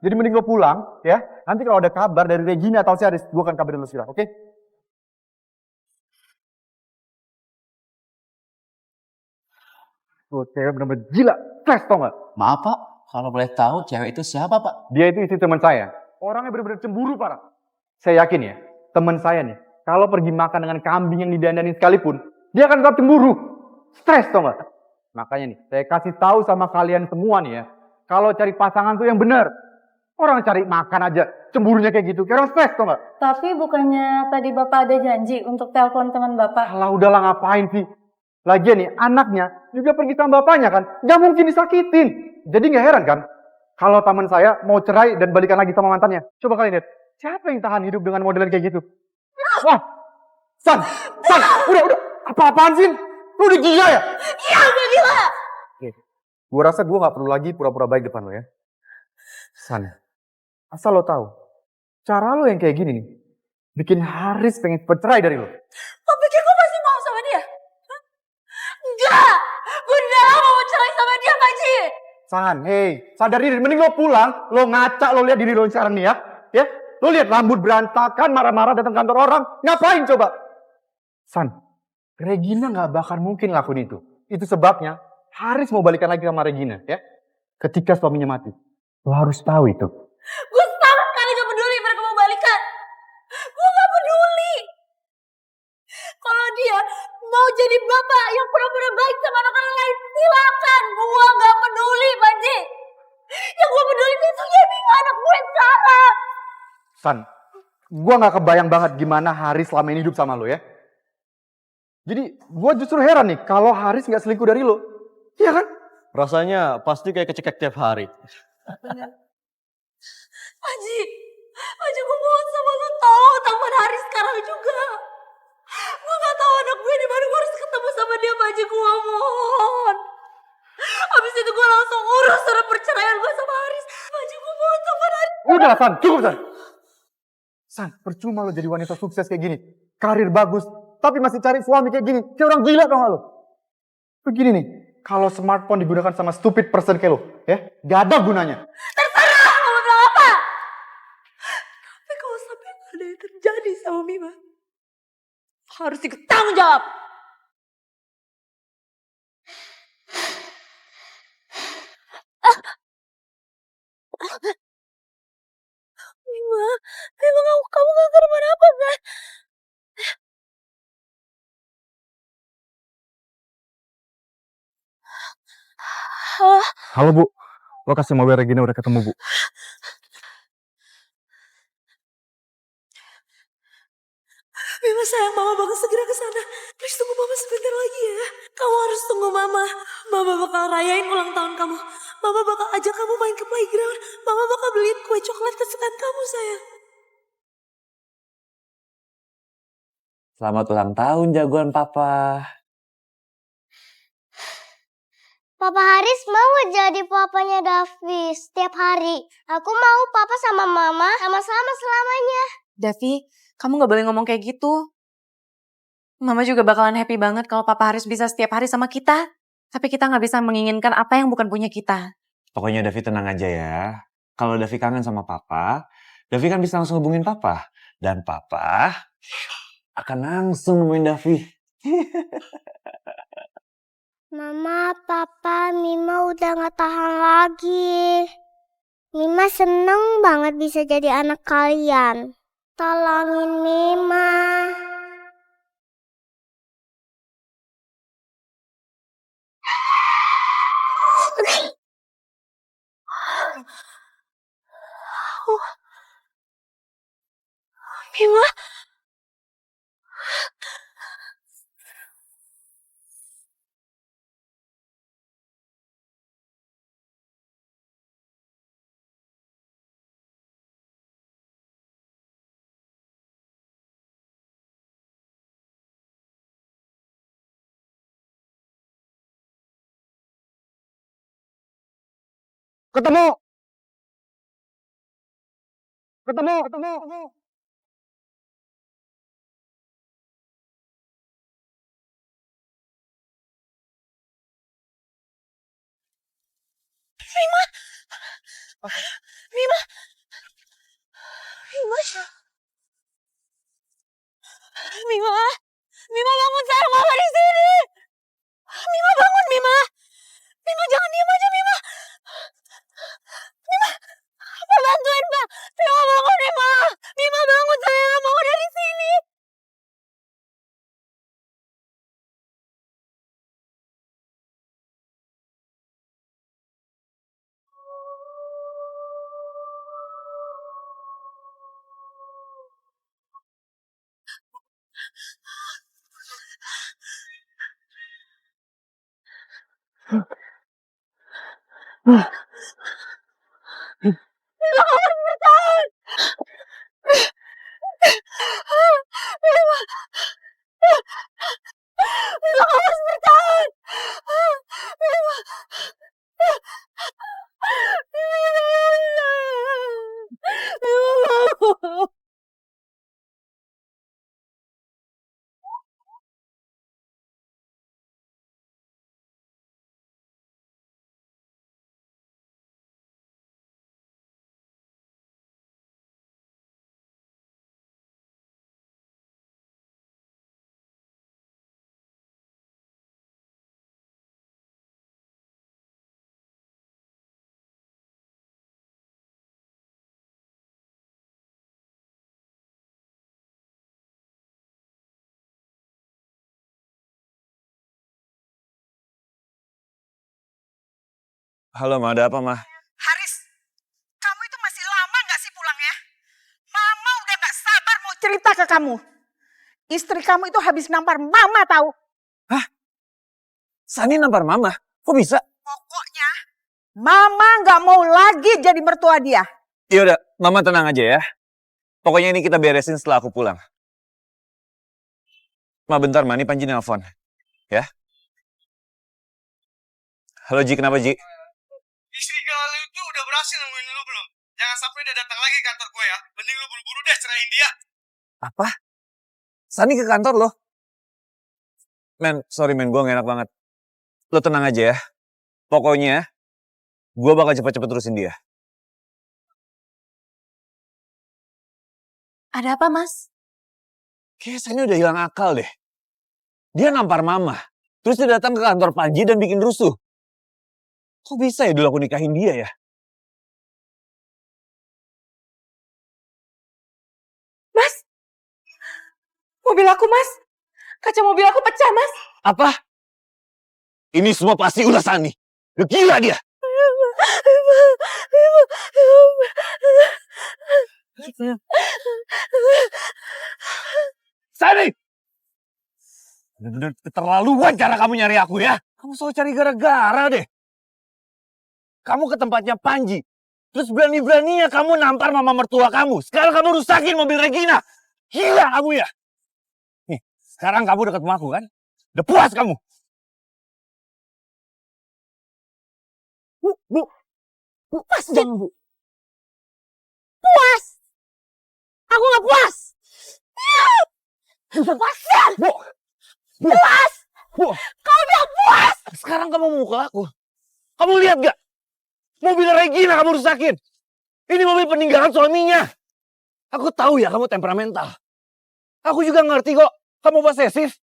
Jadi mending lo pulang, ya. Nanti kalau ada kabar dari Regina atau si Haris, gue akan kabarin lo segera, oke? Lo cewek bener-bener gila. Stres, tau gak? Maaf Pak, kalau boleh tahu cewek itu siapa Pak? Dia itu istri teman saya. Orangnya bener-bener cemburu parah. Saya yakin ya, teman saya nih, kalau pergi makan dengan kambing yang didandanin sekalipun, dia akan tetap cemburu. Stres, tau gak? Makanya nih, saya kasih tahu sama kalian semua nih ya, kalau cari pasangan tuh yang benar. Orang cari makan aja, cemburunya kayak gitu, kayak orang stres, tau gak? Tapi bukannya tadi Bapak ada janji untuk telepon teman Bapak? Alah, udahlah, ngapain sih? Lagian nih, anaknya juga pergi sama bapaknya kan, gak mungkin disakitin. Jadi gak heran kan, kalau teman saya mau cerai dan balikan lagi sama mantannya. Coba kalian lihat, siapa yang tahan hidup dengan modelan kayak gitu? Wah, San, udah, apa-apaan sih? Lu udah gila ya? Iya, gue gila. Oke, gue rasa gue gak perlu lagi pura-pura baik depan lo ya. San, asal lo tahu, cara lo yang kayak gini nih, bikin Haris pengen bercerai dari lo. Lo pikir gue masih mau sama dia? Hah? Enggak! Gue udah lama mau cerai sama dia, Maji. San, hei, sadar diri, mending lo pulang, lo ngaca, lo lihat diri lo sekarang nih ya. Ya, lo lihat rambut berantakan, marah-marah datang kantor orang, ngapain coba? San, Regina gak bakal mungkin lakuin itu. Itu sebabnya Haris mau balikan lagi sama Regina, ya. Ketika suaminya mati. Lo harus tahu itu. Gue sama sekali gak peduli mereka mau balikan. Gue gak peduli. Kalau dia mau jadi bapak yang pura-pura baik sama anak-anak lain, silakan. Gue gak peduli, Maji. Yang gue peduli itu Yemi, anak gue sekarang. San, gue gak kebayang banget gimana Haris selama ini hidup sama lo ya. Jadi gue justru heran nih kalau Haris gak selingkuh dari lo. Iya kan? Rasanya pasti kayak kecekek tiap hari. Maji, gue mohon sama lo, tolong telepon Haris sekarang juga. Gue gak tahu anak gue di mana, gue harus ketemu sama dia, Maji, gue mohon. Habis itu gue langsung urus surat perceraian gue sama Haris. Maji, gue mohon telepon Haris. Udah San, cukup San. San, percuma lo jadi wanita sukses kayak gini. Karir bagus, tapi masih cari suami kayak gini. Kayak orang gila tau gak lo? Begini nih, kalau smartphone digunakan sama stupid person kayak lo, ya, gak ada gunanya. Terserah mau bilang apa. Tapi kalau sampai ada yang terjadi sama Mima, harus ikut tanggung jawab. Mima, Mima kamu gak kenapa-napa kan? Halo Bu, lokasi mobil Regina udah ketemu Bu. Mima sayang, Mama bakal segera ke sana. Please tunggu Mama sebentar lagi ya. Kamu harus tunggu Mama. Mama bakal rayain ulang tahun kamu. Mama bakal ajak kamu main ke playground. Mama bakal beliin kue coklat kesukaan kamu sayang. Selamat ulang tahun jagoan papa. Papa Haris mau jadi papanya Davi setiap hari. Aku mau papa sama mama sama-sama selamanya. Davi, kamu gak boleh ngomong kayak gitu. Mama juga bakalan happy banget kalau Papa Haris bisa setiap hari sama kita. Tapi kita gak bisa menginginkan apa yang bukan punya kita. Pokoknya Davi tenang aja ya. Kalau Davi kangen sama papa, Davi kan bisa langsung hubungin papa. Dan papa akan langsung nemuin Davi. Mama, papa, Mima udah gak tahan lagi. Mima seneng banget bisa jadi anak kalian. Tolongin Mima. Mima. Ketemu! Ketemu! Mima. Mima. Mima. Mima bangun sayang, Mama di sini. Mima bangun Mima. Mima jangan diam aja Mima. Mima. Apa bantuin Mbak? Mima bangun Mima. Mima bangun sayang, Mama udah di sini. Mima kamu harus bertahan. Mima. Mima kamu harus bertahan. Mima. Mima bangun. Halo Ma, ada apa Ma? Haris, kamu itu masih lama gak sih pulangnya? Mama udah gak sabar mau cerita ke kamu. Istri kamu itu habis nampar mama tahu. Hah? Sani nampar Mama? Kok bisa? Pokoknya mama gak mau lagi jadi mertua dia. Yaudah, Mama tenang aja ya. Pokoknya ini kita beresin setelah aku pulang. Ma bentar Ma, ini Panji nelfon. Ya? Halo Ji, kenapa Ji? Istri kalau itu udah berhasil nemuin lu belum? Jangan sampai dia datang lagi ke kantor gue ya. Mending lu buru-buru deh cerain dia. Apa? Sani ke kantor loh? Men, sorry men, gue gak enak banget. Lo tenang aja ya. Pokoknya, gue bakal cepet-cepet terusin dia. Ada apa, Mas? Kayaknya Sani udah hilang akal deh. Dia nampar mama. Terus dia datang ke kantor Panji dan bikin rusuh. Kok bisa ya dulu aku nikahin dia ya? Mas! Mobil aku, Mas! Kaca mobil aku pecah, Mas! Apa? Ini semua pasti ulah Sani. Udah gila dia. Sani! Bener-bener keterlaluan cara kamu nyari aku ya. Kamu selalu cari gara-gara deh. Kamu ke tempatnya Panji. Terus berani-beraninya kamu nampar mama mertua kamu. Sekarang kamu rusakin mobil Regina. Gila kamu ya. Nih, sekarang kamu dekat rumah aku kan? Udah puas kamu. Bu. Puas dong, Bu. Puas! Aku gak puas! Puas! Bu. Puas! Bu. Kau bilang puas! Sekarang kamu mukul aku. Kamu lihat gak? Mobil Regina kamu rusakin. Ini mobil peninggalan suaminya. Aku tahu ya kamu temperamental. Aku juga ngerti kok kamu posesif.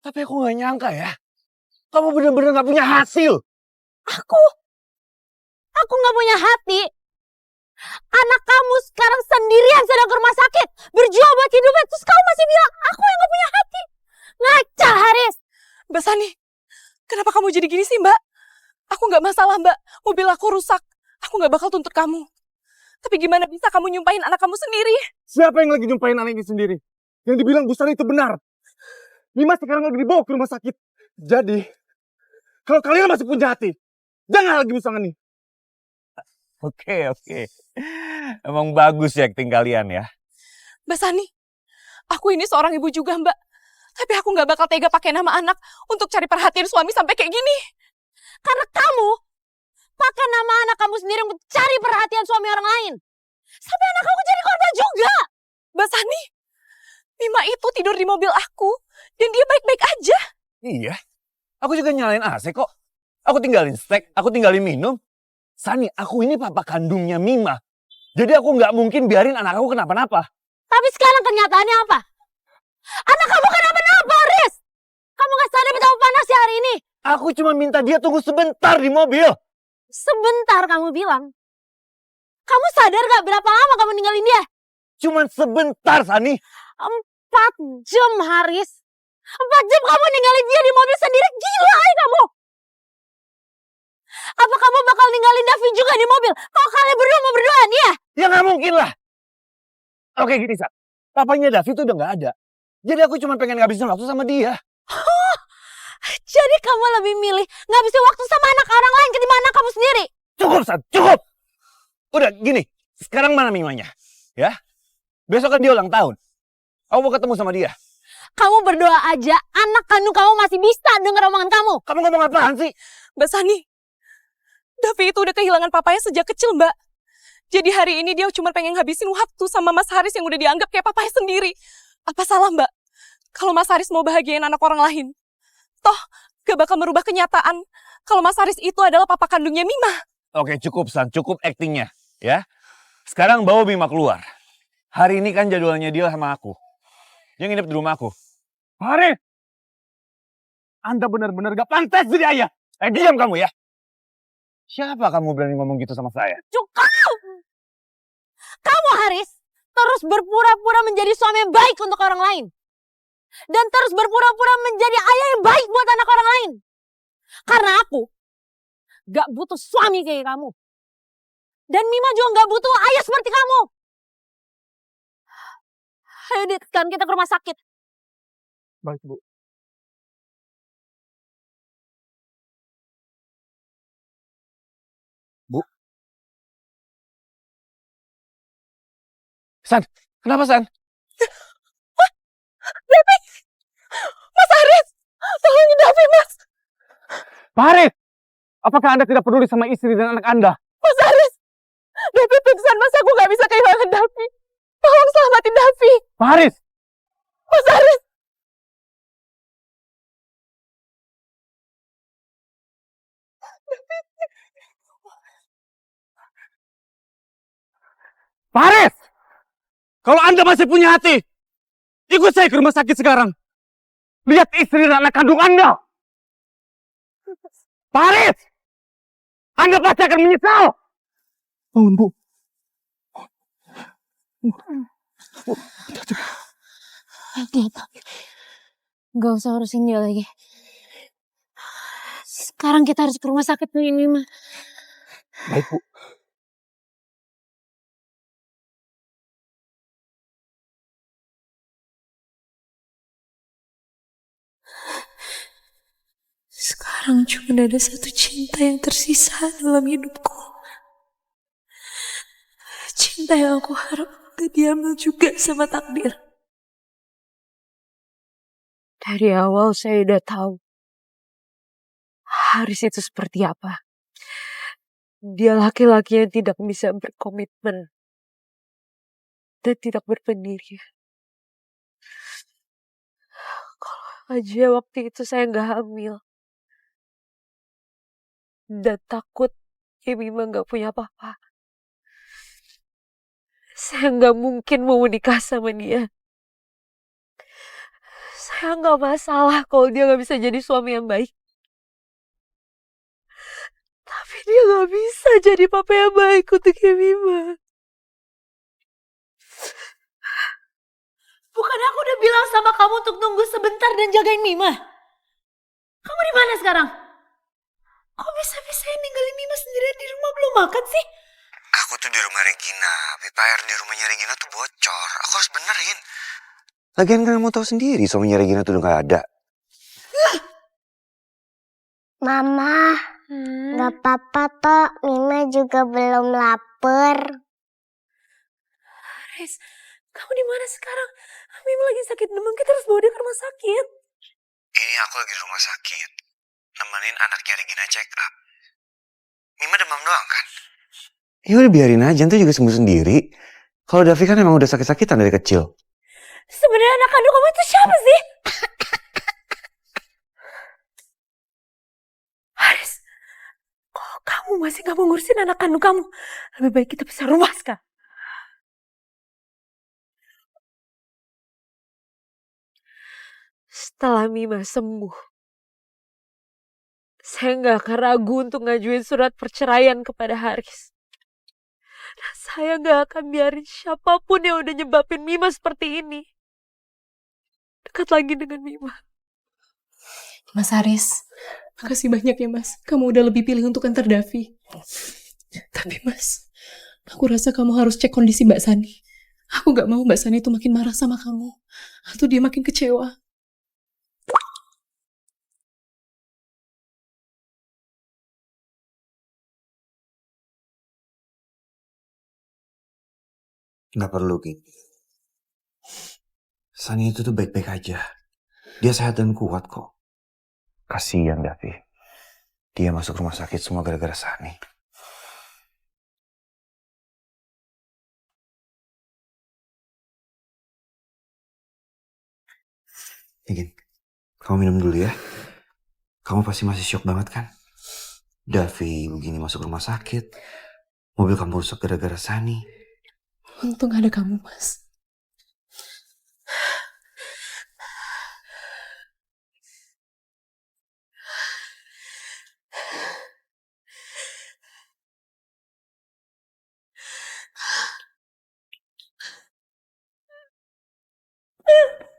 Tapi aku gak nyangka ya. Kamu bener-bener gak punya hasil. Aku gak punya hati. Anak kamu sekarang sendirian sedang ke rumah sakit. Berjuang buat hidupnya. Terus kamu masih bilang aku yang gak punya hati. Ngaca, Haris. Mbak Sani, kenapa kamu jadi gini sih, Mbak? Aku nggak masalah, Mbak. Mobil aku rusak. Aku nggak bakal tuntut kamu. Tapi gimana bisa kamu nyumpahin anak kamu sendiri? Siapa yang lagi nyumpahin anaknya sendiri? Yang dibilang Bu Sani itu benar. Mima sekarang lagi dibawa ke rumah sakit. Jadi, kalau kalian masih punya hati, jangan lagi musuhan nih. Oke. Emang bagus ya acting kalian ya. Mbak Sani, aku ini seorang ibu juga, Mbak. Tapi aku nggak bakal tega pakai nama anak untuk cari perhatian suami sampai kayak gini. Karena kamu pakai nama anak kamu sendiri untuk cari perhatian suami orang lain. Sampai anak kamu jadi korban juga. Mbak Sani, Mima itu tidur di mobil aku. Dan dia baik-baik aja. Iya. Aku juga nyalain AC kok. Aku tinggalin steak, aku tinggalin minum. Sani, aku ini papa kandungnya Mima. Jadi aku nggak mungkin biarin anak aku kenapa-napa. Tapi sekarang kenyataannya apa? Anak kamu kenapa-napa, Riz. Kamu gak sadar betapa panasnya hari ini. Aku cuma minta dia tunggu sebentar di mobil. Sebentar kamu bilang. Kamu sadar gak berapa lama kamu ninggalin dia? Cuman sebentar, Sani. 4 jam, Haris. 4 jam kamu ninggalin dia di mobil sendiri. Gila ya kamu. Apa kamu bakal ninggalin Davi juga di mobil? Kalau kalian berdua mau berduaan, ya? Ya nggak mungkin lah. Oke gini, Sat. Papanya Davi tuh udah nggak ada. Jadi aku cuma pengen ngabisin waktu sama dia. Oh, jadi kamu lebih milih ngabisin waktu sama anak orang lain ketimbang anak kamu sendiri? Cukup, Sat. Cukup. Udah, gini. Sekarang mana Mimanya? Ya? Besok kan dia ulang tahun. Aku mau ketemu sama dia. Kamu berdoa aja, anak kandung kamu masih bisa dengar omongan kamu. Kamu ngomong apaan sih? Mbak Sani, Davi itu udah kehilangan papanya sejak kecil, Mbak. Jadi hari ini dia cuma pengen ngabisin waktu sama Mas Haris yang udah dianggap kayak papanya sendiri. Apa salah, Mbak? Kalau Mas Haris mau bahagiain anak orang lain. Toh, gak bakal merubah kenyataan kalau Mas Haris itu adalah papa kandungnya Mima. Oke, cukup, San. Cukup aktingnya. Ya. Sekarang bawa Mima keluar. Hari ini kan jadwalnya dia sama aku. Dia nginep di rumah aku. Haris! Anda benar-benar gak pantas jadi ayah. Diam kamu ya. Siapa kamu berani ngomong gitu sama saya? Cukup! Kamu, Haris, terus berpura-pura menjadi suami yang baik untuk orang lain. Dan terus berpura-pura menjadi ayah yang baik buat anak orang lain. Karena aku gak butuh suami kayak kamu. Dan Mima juga gak butuh ayah seperti kamu. Ayo, Dit, sekarang kita ke rumah sakit. Baik, Bu. Bu. San, kenapa San? Davi! Mas Haris! Tolongin Davi, Mas! Pak Haris! Apakah Anda tidak peduli sama istri dan anak Anda? Mas Haris! Davi pingsan, Mas. Aku gak bisa kehilangan Davi. Tolong selamatin Davi. Pak Haris! Mas Haris! Pak Haris! Kalau Anda masih punya hati, ikut saya ke rumah sakit sekarang. Lihat istri dan anak kandung Anda. Pak Haris! Anda pasti akan menyesal. Bangun, Bu. Gak usah urusin dia lagi. Sekarang kita harus ke rumah sakit punya Mima. Baik, Bu. Sekarang cuma ada satu cinta yang tersisa dalam hidupku. Cinta yang aku harap gak diambil juga sama takdir. Dari awal saya udah tahu Haris itu seperti apa. Dia laki-laki yang tidak bisa berkomitmen dan tidak berpendirian. Kalau aja waktu itu saya nggak hamil dan takut Mima nggak punya apa-apa, saya nggak mungkin mau menikah sama dia. Saya nggak masalah kalau dia nggak bisa jadi suami yang baik. Tapi dia nggak bisa jadi papa yang baik untuk Mima. Bukannya aku udah bilang sama kamu untuk nunggu sebentar dan jagain Mima? Kamu di mana sekarang? Kok bisa-bisanya ninggalin Mima sendirian di rumah belum makan sih? Aku tuh di rumah Regina. Pipa air di rumahnya Regina tuh bocor. Aku harus benerin. Lagian kan kamu tahu sendiri suaminya Regina tuh udah gak ada. Mama, gak apa-apa toh. Mima juga belum lapar. Haris, kamu di mana sekarang? Mima lagi sakit demam, kita harus bawa dia ke rumah sakit. Ini aku lagi di rumah sakit. Nemenin anaknya Regina check up. Mima demam doang kan? Ya udah biarin aja, nanti juga sembuh sendiri. Kalau Davi kan emang udah sakit-sakitan dari kecil. Sebenarnya anak kandung kamu itu siapa sih? Haris, kalau kamu masih gak mau ngurusin anak kandung kamu, lebih baik kita pisah rumah sekarang. Setelah Mima sembuh, saya gak akan ragu untuk ngajuin surat perceraian kepada Haris. Dan saya gak akan biarin siapapun yang udah nyebabin Mima seperti ini dekat lagi dengan Mima. Mas Haris, makasih banyak ya Mas. Kamu udah lebih pilih untuk antar Davi. Tapi Mas, aku rasa kamu harus cek kondisi Mbak Sani. Aku gak mau Mbak Sani itu makin marah sama kamu. Atau dia makin kecewa. Gak perlu, Ki. Sani itu tuh baik-baik aja. Dia sehat dan kuat kok. Kasian Davi. Dia masuk rumah sakit semua gara-gara Sani. Ingin, kamu minum dulu ya. Kamu pasti masih syok banget kan? Davi begini masuk rumah sakit. Mobil kamu rusak gara-gara Sani. Untung ada kamu, Mas.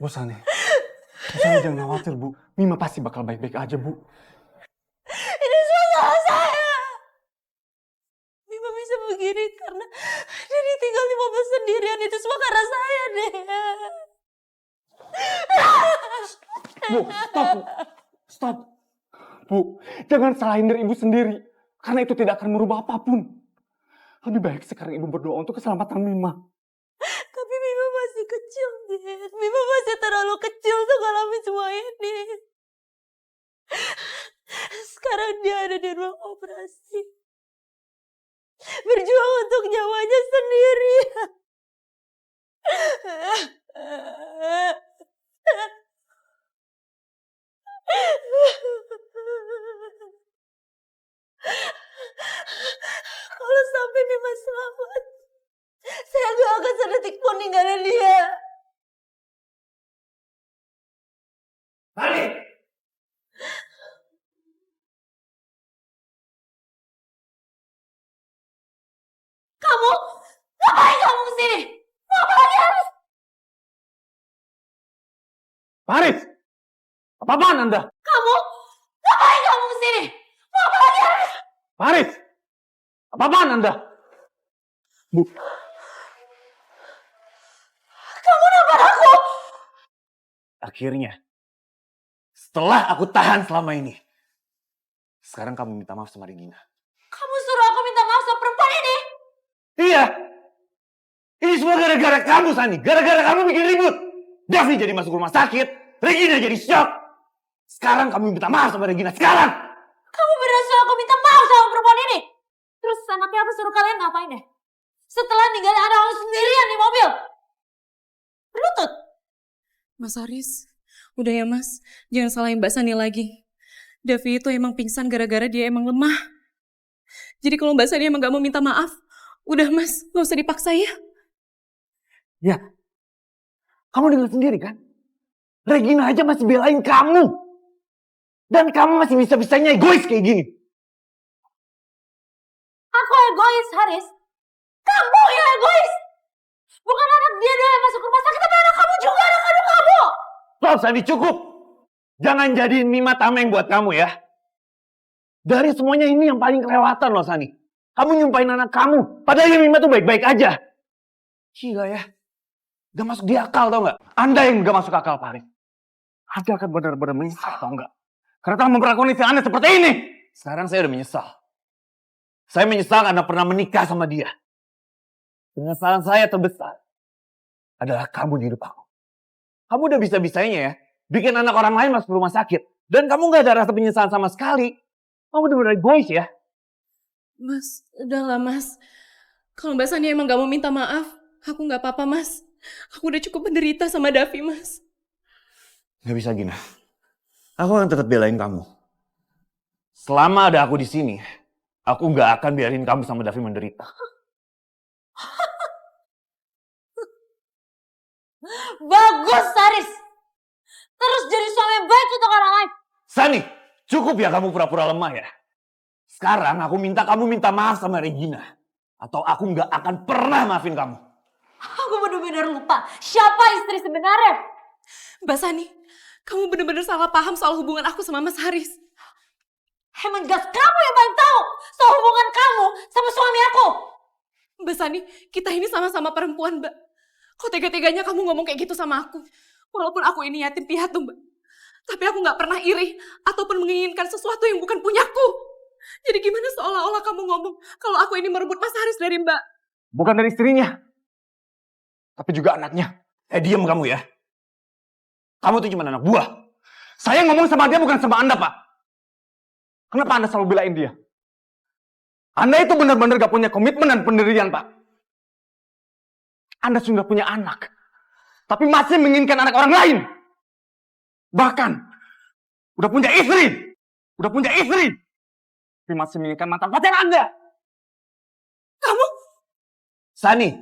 Bu Sani jangan khawatir Bu. Mima pasti bakal baik-baik aja Bu. Ini semua salah saya. Mima bisa begini karena dia ditinggal di mobil sendirian. Itu semua karena saya deh. Bu, stop Bu. Stop. Bu, jangan salahin diri ibu sendiri. Karena itu tidak akan merubah apapun. Lebih baik sekarang ibu berdoa untuk keselamatan Mima. Tapi Mima masih kecil, Dad. Mima masih terlalu kecil untuk ngalamin semua ini. Sekarang dia ada di ruang operasi. Berjuang untuk nyawanya sendiri. Kalau sampai Mima selamat, saya akan sedetik pun ninggalin dia. Sani! Kamu, ngapain kamu kesini? Mau apa lagi Haris? Haris! Apa-apaan Anda? Kamu, ngapain kamu kesini? Mau apa lagi Haris? Haris! Apa-apaan Anda? Bu, Kamu nampar aku. Akhirnya, setelah aku tahan selama ini, sekarang kamu minta maaf sama Regina. Kamu suruh aku minta maaf sama perempuan ini? Iya! Ini semua gara-gara kamu, Sani. Gara-gara kamu bikin ribut. Davi jadi masuk rumah sakit, Regina jadi shock. Sekarang kamu minta maaf sama Regina, sekarang! Kamu beneran suruh aku minta maaf sama perempuan ini? Terus anaknya aku suruh kalian ngapain deh? Setelah ninggalin anak aku sendirian di mobil. Berlutut. Mas Haris, udah ya mas, jangan salahin Mbak Sani lagi. Davi itu emang pingsan gara-gara dia emang lemah. Jadi kalau Mbak Sani emang gak mau minta maaf, udah mas, gak usah dipaksa ya. Ya, kamu dengar sendiri kan? Regina aja masih belain kamu. Dan kamu masih bisa-bisanya egois kayak gini. Aku egois, Haris. Kamu yang egois. Bukan anak dia yang masuk rumah sakit, tapi anak kamu juga, anak kandung kamu. Stop, Sani, cukup. Jangan jadiin Mima tameng buat kamu ya. Dari semuanya ini yang paling kelewatan loh, Sani. Kamu nyumpain anak kamu. Padahal Mima tuh baik-baik aja. Gila ya. Gak masuk di akal, tau gak? Anda yang gak masuk akal, Pak Haris. Anda akan benar-benar menyesal, tau nggak? Karena telah memperlakukan istri Anda seperti ini. Sekarang saya udah menyesal. Saya menyesal karena pernah menikah sama dia. Penyesalan saya terbesar adalah kamu di hidup aku. Kamu udah bisa-bisanya ya, bikin anak orang lain masuk rumah sakit. Dan kamu gak ada rasa penyesalan sama sekali. Kamu bener-bener egois ya. Mas, udahlah mas. Kalau Mbak Sani emang gak mau minta maaf, aku gak apa-apa mas. Aku udah cukup menderita sama Davi mas. Gak bisa Gina. Aku akan tetap belain kamu. Selama ada aku di sini, aku gak akan biarin kamu sama Davi menderita. Bagus, Haris. Terus jadi suami yang baik untuk orang lain. Sani, cukup ya kamu pura-pura lemah ya. Sekarang aku minta kamu minta maaf sama Regina. Atau aku gak akan pernah maafin kamu. Aku benar-benar lupa siapa istri sebenarnya. Mbak Sani, kamu bener-bener salah paham soal hubungan aku sama Mas Haris. Emang gas kamu yang paling tahu soal hubungan kamu sama suami aku. Mbak Sani, kita ini sama-sama perempuan, Mbak. Kok tega-teganya kamu ngomong kayak gitu sama aku? Walaupun aku ini yatim piatu, Mbak. Tapi aku gak pernah iri ataupun menginginkan sesuatu yang bukan punyaku. Jadi gimana seolah-olah kamu ngomong kalau aku ini merebut Mas Haris dari Mbak? Bukan dari istrinya. Tapi juga anaknya. Diam kamu ya. Kamu tuh cuma anak buah. Saya ngomong sama dia bukan sama Anda, Pak. Kenapa Anda selalu belain dia? Anda itu benar-benar gak punya komitmen dan pendirian, Pak. Anda sudah punya anak. Tapi masih menginginkan anak orang lain. Bahkan, udah punya istri. Tapi masih menginginkan mantan pacar Anda. Kamu? Sani,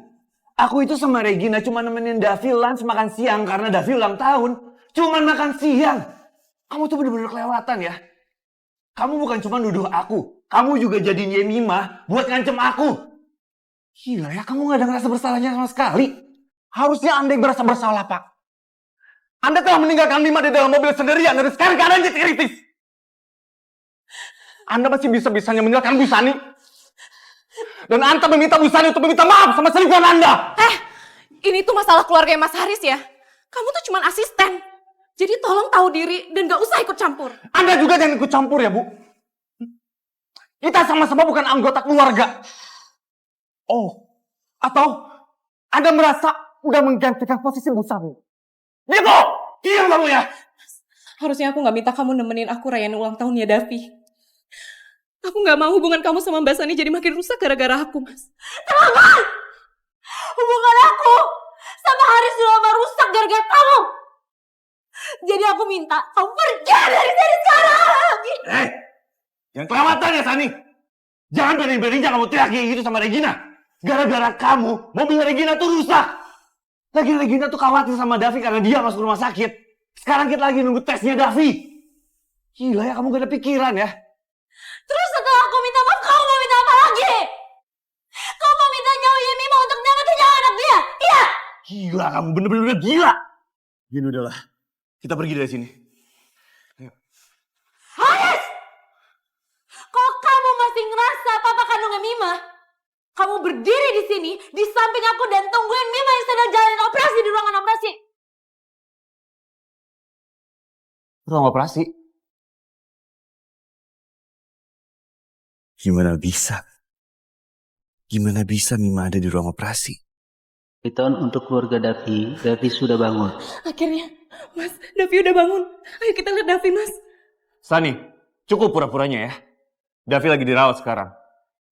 aku itu sama Regina cuma nemenin Davi lunch makan siang karena Davi ulang tahun. Cuman makan siang. Kamu tuh bener-bener kelewatan ya. Kamu bukan cuma nuduh aku. Kamu juga jadiin Mima buat ngancem aku. Gila ya, kamu gak ada ngerasa bersalahnya sama sekali. Harusnya Anda yang berasa bersalah, Pak. Anda telah meninggalkan Mima di dalam mobil sendirian dan sekarang keadaannya kritis. Anda masih bisa-bisanya meninggalkan Bu Sani. Dan Anda meminta Bu Sani untuk meminta maaf sama selingkuhan Anda. Ini tuh masalah keluarga Mas Haris ya. Kamu tuh cuma asisten. Jadi tolong tahu diri dan gak usah ikut campur. Anda juga jangan ikut campur ya, Bu. Kita sama-sama bukan anggota keluarga. Oh, atau Anda merasa udah menggantikan posisi Bu Sani? Gitu! Diam kamu ya! Harusnya aku gak minta kamu nemenin aku rayain ulang tahunnya Davi. Aku gak mau hubungan kamu sama Mbak Sani jadi makin rusak gara-gara aku, Mas. Kenapa? Hubungan aku sama Haris sudah lama rusak gara-gara kamu. Jadi aku minta kamu pergi dari sini sekarang. Yang kelewatan ya, Sani. Jangan berani-beraninya kamu teriak kayak gitu sama Regina. Gara-gara kamu, mobil Regina tuh rusak. Lagi Regina tuh khawatir sama Davi karena dia masuk rumah sakit. Sekarang kita lagi nunggu tesnya Davi. Gila ya, kamu gak ada pikiran ya? Terus setelah aku minta maaf, kamu mau minta apa lagi? Kamu mau minta nyauin Mima untuk nyelamatin nyawa anak dia? Iya! Gila, kamu bener-bener gila. Gini udahlah, kita pergi dari sini. Haris! Kalau kamu masih ngerasa papa kandungnya Mima, kamu berdiri di sini, di samping aku dan tungguin Mima yang sedang jalanin operasi di ruangan operasi. Ruang operasi? Gimana bisa? Gimana bisa Mima ada di ruang operasi? Hiton untuk keluarga Davi. Davi sudah bangun. Akhirnya, Mas, Davi udah bangun. Ayo kita lihat Davi, Mas. Sani, cukup pura-puranya ya. Davi lagi dirawat sekarang.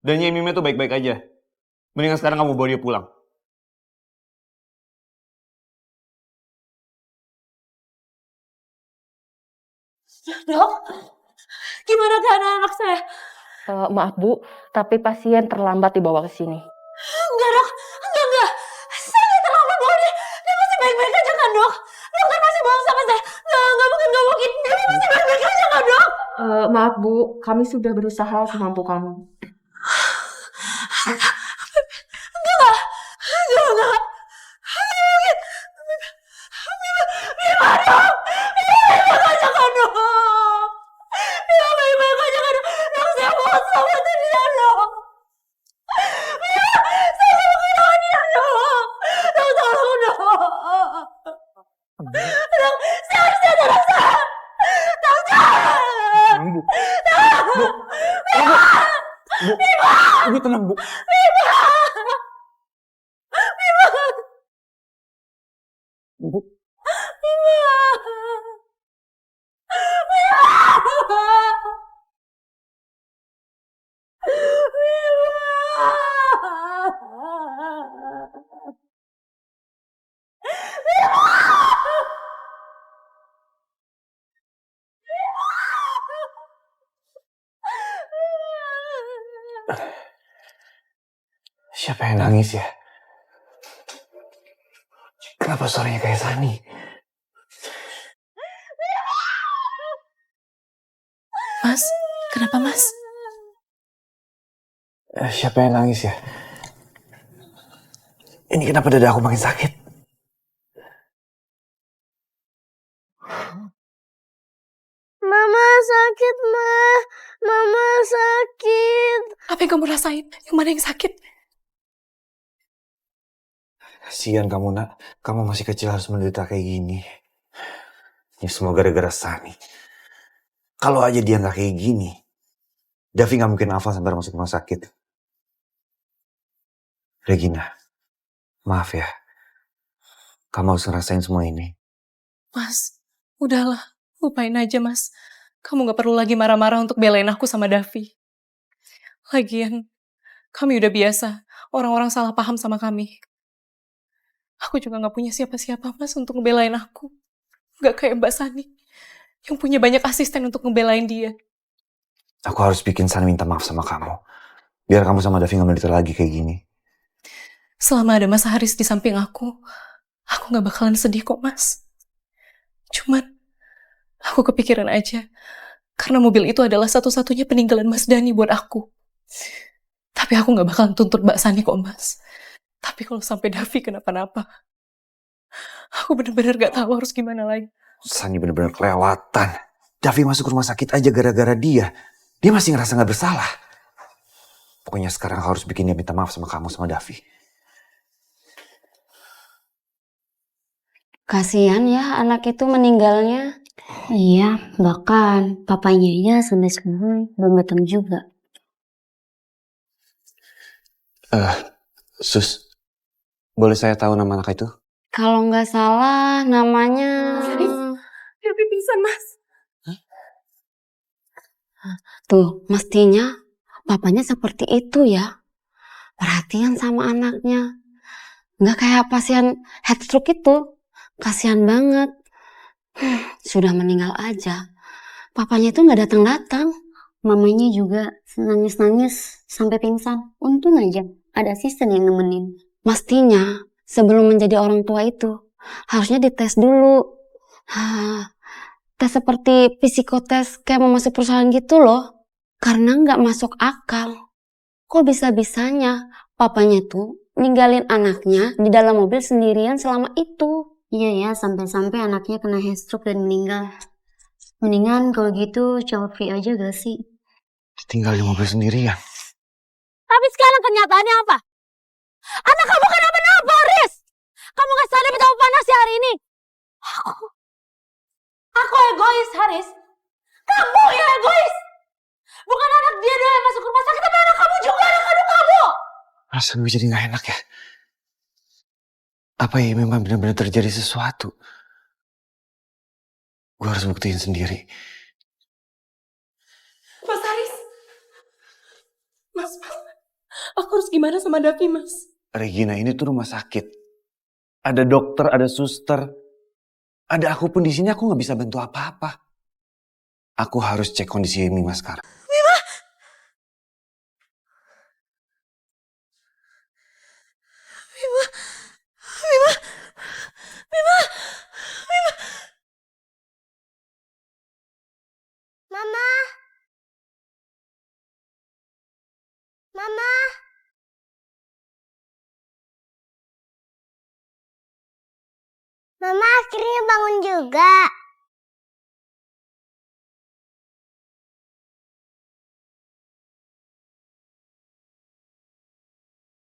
Dan Nyai Mima tuh baik-baik aja. Mendingan sekarang kamu bawa dia pulang. Dok, gimana keadaan anak saya? Maaf Bu, tapi pasien terlambat dibawa ke sini. Enggak dok, enggak. Saya nggak terlambat bawa dia. Dia masih baik-baik aja kan dok? Dokter masih bohong sama saya. Enggak mungkin. Dia masih baik-baik aja kan dok? Maaf Bu, kami sudah berusaha semampu kami. Enggak. Mima dok! Mima baik-baik aja kan dok? Mima baik-baik aja kan dok? Dok saya mohon selamatin dia dok. Mima, saya mau kehilangan dia dok. Dok tolong dok. Dok, saya harus jaga anak saya. Dok jangan. Bu. Dok. Mima. Mima. Ibu tenang, Bu. Mima. Mima. Bu. Siapa yang nangis ya? Kenapa suaranya kayak Sani? Mas, kenapa Mas? Siapa yang nangis ya? Ini kenapa dada aku makin sakit? Mama sakit, Ma. Mama sakit. Apa yang kamu rasain? Yang mana yang sakit? Kasian kamu, Nak. Kamu masih kecil harus menderita kayak gini. Ini semua gara-gara Sani. Kalau aja dia nggak kayak gini, Davi nggak mungkin hafal sampai masuk rumah sakit. Regina, maaf ya. Kamu harus ngerasain semua ini. Mas, udahlah. Lupain aja, Mas. Kamu gak perlu lagi marah-marah untuk belain aku sama Davi. Lagian, kami udah biasa. Orang-orang salah paham sama kami. Aku juga gak punya siapa-siapa, Mas, untuk ngebelain aku. Gak kayak Mbak Sani, yang punya banyak asisten untuk ngebelain dia. Aku harus bikin Sani minta maaf sama kamu. Biar kamu sama Davi gak menderita lagi kayak gini. Selama ada Mas Haris di samping aku gak bakalan sedih kok, Mas. Cuman, aku kepikiran aja. Karena mobil itu adalah satu-satunya peninggalan Mas Dhani buat aku. Tapi aku gak bakalan tuntut Mbak Sani kok, Mas. Tapi kalau sampai Davi kenapa-napa, aku bener-bener gak tahu harus gimana lagi. Sani bener-bener kelewatan. Davi masuk rumah sakit aja gara-gara dia. Dia masih ngerasa gak bersalah. Pokoknya sekarang aku harus bikin dia minta maaf sama kamu, sama Davi. Kasihan ya anak itu meninggalnya. Iya, bahkan papanya sampai sekarang belum datang juga. Sus, boleh saya tahu nama anak itu? Kalau nggak salah namanya... Davi pingsan, Mas. Tuh, mestinya papanya seperti itu ya. Perhatian sama anaknya. Nggak kayak pasien head stroke itu. Kasihan banget. Sudah meninggal aja. Papanya itu nggak datang-datang. Mamanya juga nangis-nangis sampai pingsan. Untung aja ada asisten yang nemenin. Mestinya sebelum menjadi orang tua itu harusnya dites dulu. Tes seperti psikotes kayak mau masuk perusahaan gitu loh. Karena nggak masuk akal. Kok bisa-bisanya papanya tuh ninggalin anaknya di dalam mobil sendirian selama itu. Iya ya, sampai-sampai anaknya kena headstroke dan meninggal. Mendingan kalau gitu coba free aja gak sih? Tinggal di mobil sendirian. Tapi sekarang kenyataannya apa? Anak kamu kenapa-napa, Riz? Kamu gak sadar betapa panasnya hari ini? Aku egois, Haris. Kamu yang egois. Bukan anak dia doang yang masuk rumah sakit, tapi anak kamu juga, anak kandung kamu. Rasa gue jadi gak enak ya. Apa ya memang benar-benar terjadi sesuatu? Gue harus buktiin sendiri. Mas Haris. Mas, aku harus gimana sama Davi, Mas? Regina, ini tuh rumah sakit. Ada dokter, ada suster. Ada aku pun di sini, aku nggak bisa bantu apa-apa. Aku harus cek kondisi Mima sekarang. Mima! Mima! Mima! Mima! Mima! Mama! Mama! Mama akhirnya bangun juga.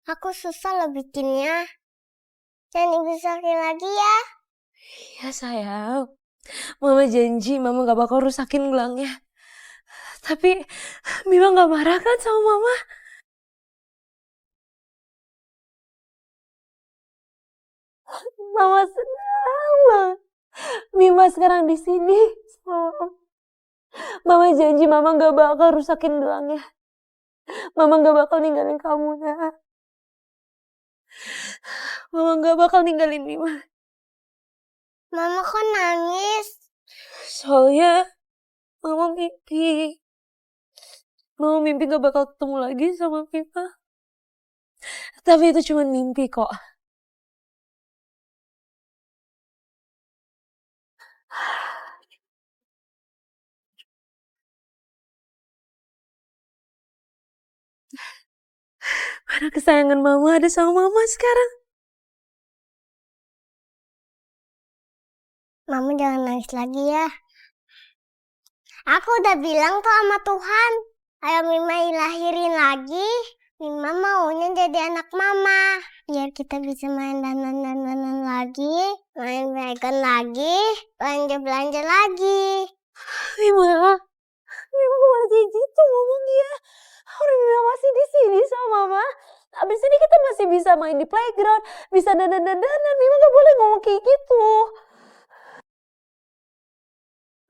Aku susah loh bikinnya. Jangan ibu sakit lagi ya. Ya sayang, Mama janji Mama gak bakal rusakin gelangnya. Tapi Mima gak marah kan sama Mama? Mama senang banget. Mima sekarang di sini. Mama janji Mama gak bakal rusakin gelangnya. Mama gak bakal ninggalin kamu, nak. Mama gak bakal ninggalin Mima. Mama kok nangis? Soalnya Mama mimpi. Mama mimpi gak bakal ketemu lagi sama Mima. Tapi itu cuma mimpi kok. Mana kesayangan Mama ada sama Mama sekarang. Mama jangan nangis lagi ya. Aku udah bilang tuh sama Tuhan. Ayo Mima lahirin lagi. Mima maunya jadi anak Mama. Biar kita bisa main dandan-dandanan lagi. Main vegan lagi. Belanja-belanja lagi. Mima. Mima kok masih gitu ngomong ya. Orang Mima masih di sini sama Mama. Abis ini kita masih bisa main di playground. Bisa dandan-dandanan. Mima gak boleh ngomong kayak gitu.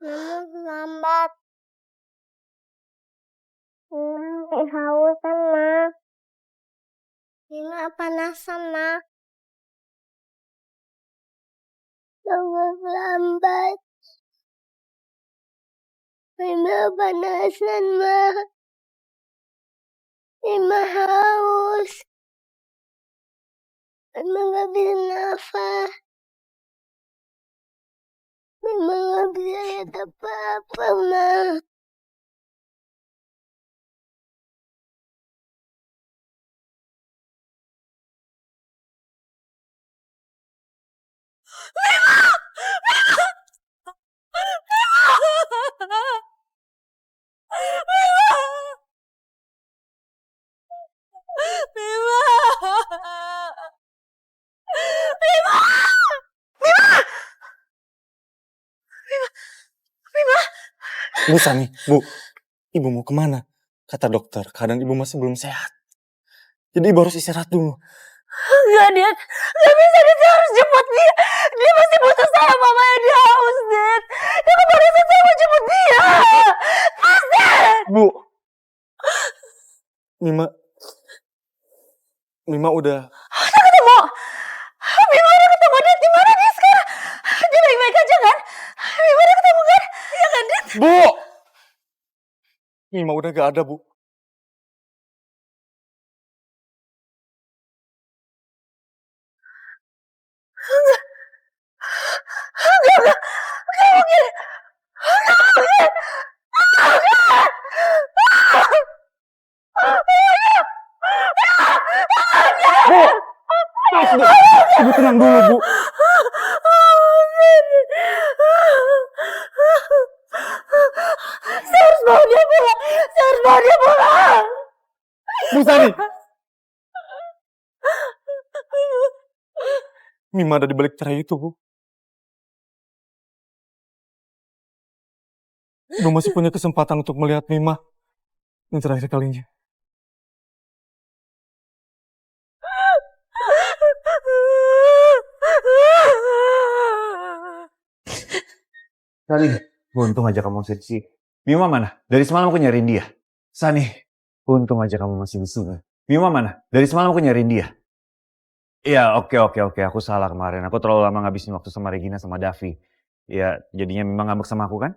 Mama lambat. Hausan, Ma. Mima panasan, Ma. Mama lambat. Mima panasan, Ma. Mima haus. Mima gak bisa nafas. Mima gak bisa lihat apa-apa, Ma. Mima! Mima! Mima! Mima! Mima! Mima! Mima! Mima! Bu Sani, Bu. Ibu mau kemana? Kata dokter, keadaan ibu masih belum sehat. Jadi ibu harus istirahat dulu. Enggak, Dad. Gak bisa, Dad. Saya harus jemput dia. Dia masih butuh saya, mamanya dia haus, Dad. Dia kemarin saya mau jemput dia. Mas, Dad. Bu. Mima udah... Udah ketemu. Mima udah ketemu, Dad. Di mana dia sekarang? Dia baik-baik aja kan? Mima udah ketemu kan? Iya kan, Dad? Bu! Mima udah gak ada, Bu. Ibu tenang dulu, Bu. Saya harus bawa dia pulang. Saya harus bawa dia pulang. Bu Sani. Mima ada di balik cerai itu, Bu. Ibu masih punya kesempatan untuk melihat Mima yang terakhir kalinya. Sani, untung aja kamu masih di sini. Mima mana? Dari semalam aku nyariin dia. Sani, untung aja kamu masih di sini. Mima mana? Dari semalam aku nyariin dia. Iya, oke. Aku salah kemarin. Aku terlalu lama ngabisin waktu sama Regina sama Davi. Ya, jadinya Mima ngambek sama aku kan?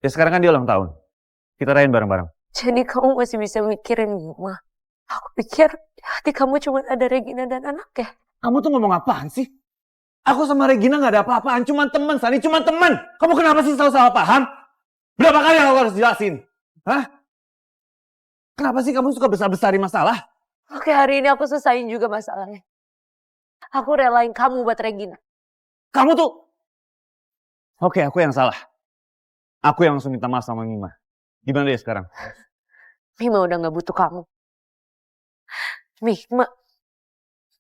Ya sekarang kan dia ulang tahun. Kita rayain bareng-bareng. Jadi kamu masih bisa mikirin Mima. Aku pikir hati kamu cuma ada Regina dan anaknya. Kamu tuh ngomong apaan sih? Aku sama Regina gak ada apa-apaan, cuma teman, Sani, cuma teman. Kamu kenapa sih selalu salah paham? Berapa kali aku harus jelasin? Hah? Kenapa sih kamu suka besar-besarin masalah? Oke, hari ini aku selesain juga masalahnya. Aku relain kamu buat Regina. Kamu tuh... Oke, aku yang salah. Aku yang langsung minta maaf sama Mima. Gimana dia sekarang? Mima udah gak butuh kamu.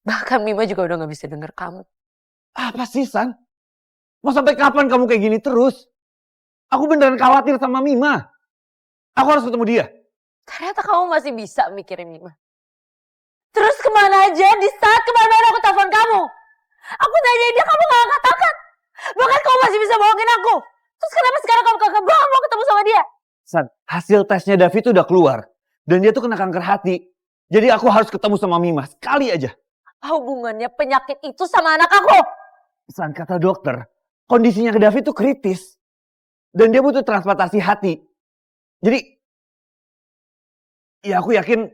Bahkan Mima juga udah gak bisa denger kamu. Apa sih, San? Mau sampai kapan kamu kayak gini terus? Aku beneran khawatir sama Mima. Aku harus ketemu dia. Ternyata kamu masih bisa mikirin Mima. Terus kemana aja di saat kemana aku telepon kamu? Aku tanya dia, kamu gak angkat-angkat. Bahkan kamu masih bisa bohongin aku. Terus kenapa sekarang kamu kagak mau ketemu sama dia? San, hasil tesnya Davi tuh udah keluar. Dan dia tuh kena kanker hati. Jadi aku harus ketemu sama Mima sekali aja. Apa hubungannya penyakit itu sama anak aku? San, kata dokter, kondisinya ke Davi tuh kritis. Dan dia butuh transplantasi hati. Jadi, ya aku yakin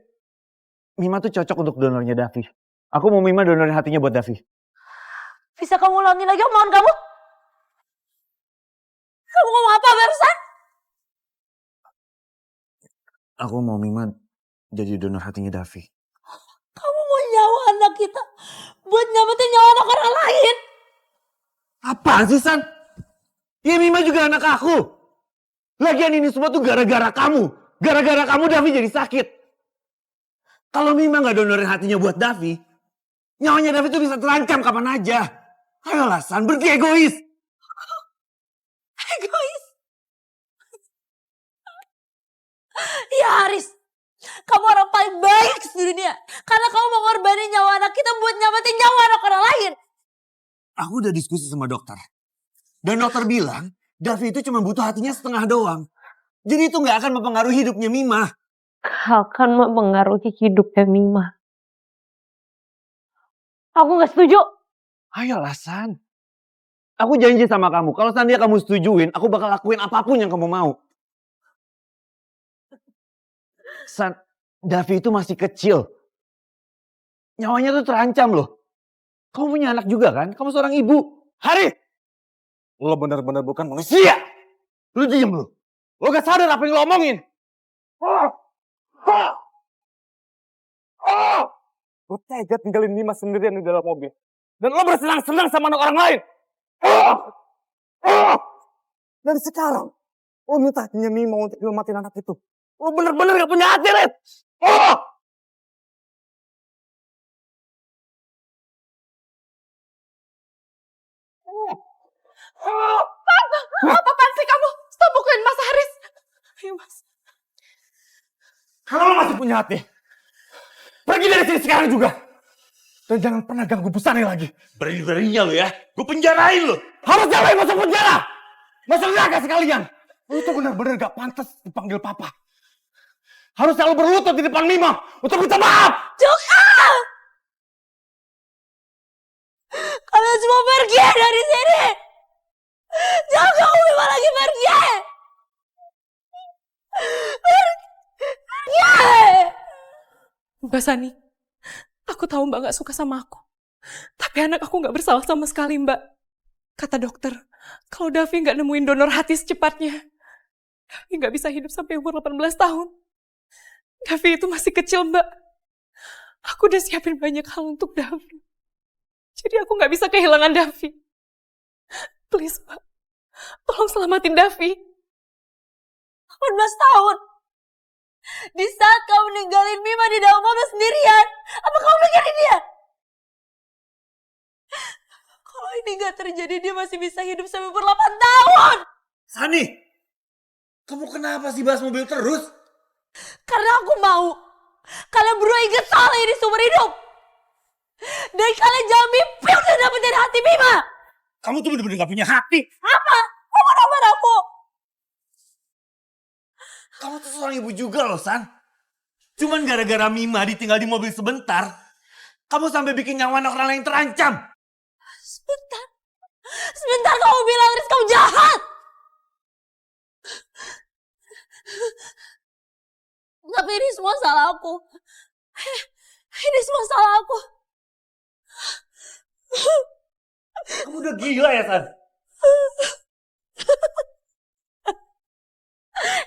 Mima tuh cocok untuk donornya Davi. Aku mau Mima donorin hatinya buat Davi. Bisa kamu ulangin lagi omongan kamu? Kamu ngomong apa barusan? Aku mau Mima jadi donor hatinya Davi. Kamu mau nyawa anak kita buat nyamatin nyawa anak orang lain? Apaan sih, San? Ya Mima juga anak aku. Lagian ini semua tuh gara-gara kamu. Gara-gara kamu Davi jadi sakit. Kalau Mima gak donorin hatinya buat Davi, nyawanya Davi tuh bisa terancam kapan aja. Ayolah, San, berhenti egois. Egois? Ya Haris, kamu orang paling baik di dunia. Karena kamu mau ngorbanin nyawa anak kita buat nyamatin nyawa anak orang lain. Aku udah diskusi sama dokter. Dan dokter bilang, Davi itu cuma butuh hatinya setengah doang. Jadi itu gak akan mempengaruhi hidupnya Mima. Akan mempengaruhi hidupnya Mima. Aku gak setuju. Ayolah, San. Aku janji sama kamu, kalau seandainya kamu setujuin, aku bakal lakuin apapun yang kamu mau. San, Davi itu masih kecil. Nyawanya tuh terancam loh. Kamu punya anak juga kan? Kamu seorang ibu. Hari! Lo benar-benar bukan manusia. Lu diem lu. Lo gak sadar apa yang lo omongin. Lo tega tinggalin Mima sendirian di dalam mobil. Dan lo bersenang-senang sama anak orang lain. Dan sekarang, lo minta hatinya Mima untuk nyelamatin anak itu. Lo bener-bener gak punya hati, Red. Apaan sih kamu? Stop pukulin Mas Haris. Ayo Mas. Kalau lo masih punya hati, pergi dari sini sekarang juga. Dan jangan pernah ganggu Bu Sani lagi. Berani-beraninya lo ya. Gue penjarain lo. Harus nyalain masuk penjara. Masuk neraka sekalian. Lo tuh benar-benar gak pantas dipanggil papa. Harus selalu berlutut di depan Mima untuk minta maaf. Joka! Kalian semua pergi dari sini. Jangan kamu Mima lagi pergi. Pergi. Mbak Sani, aku tahu Mbak gak suka sama aku. Tapi anak aku gak bersalah sama sekali, Mbak. Kata dokter, kalau Davi gak nemuin donor hati secepatnya, Davi gak bisa hidup sampai umur 18 tahun. Davi itu masih kecil, Mbak. Aku udah siapin banyak hal untuk Davi. Jadi aku nggak bisa kehilangan Davi. Please, Mbak. Tolong selamatin Davi. 18 tahun. Di saat kamu ninggalin Mima di dalam mobil sendirian, apa kamu mikirin dia? Kalau ini gak terjadi, dia masih bisa hidup sampai umur 8 tahun. Sani, kamu kenapa sih bahas mobil terus? Karena aku mau kalian berdua ingat soal ini seumur hidup. Dan kalian jangan mimpi untuk dapetin hati Mima. Kamu tuh bener-bener gak punya hati. Apa? Kamu nampak aku? Kamu tuh seorang ibu juga loh, San. Cuman gara-gara Mima ditinggal di mobil sebentar, kamu sampai bikin nyawa anak orang lain terancam. Sebentar kamu bilang Riz kamu jahat. Tapi ini semua salah aku. Ini semua salah aku. Kamu udah gila ya, San?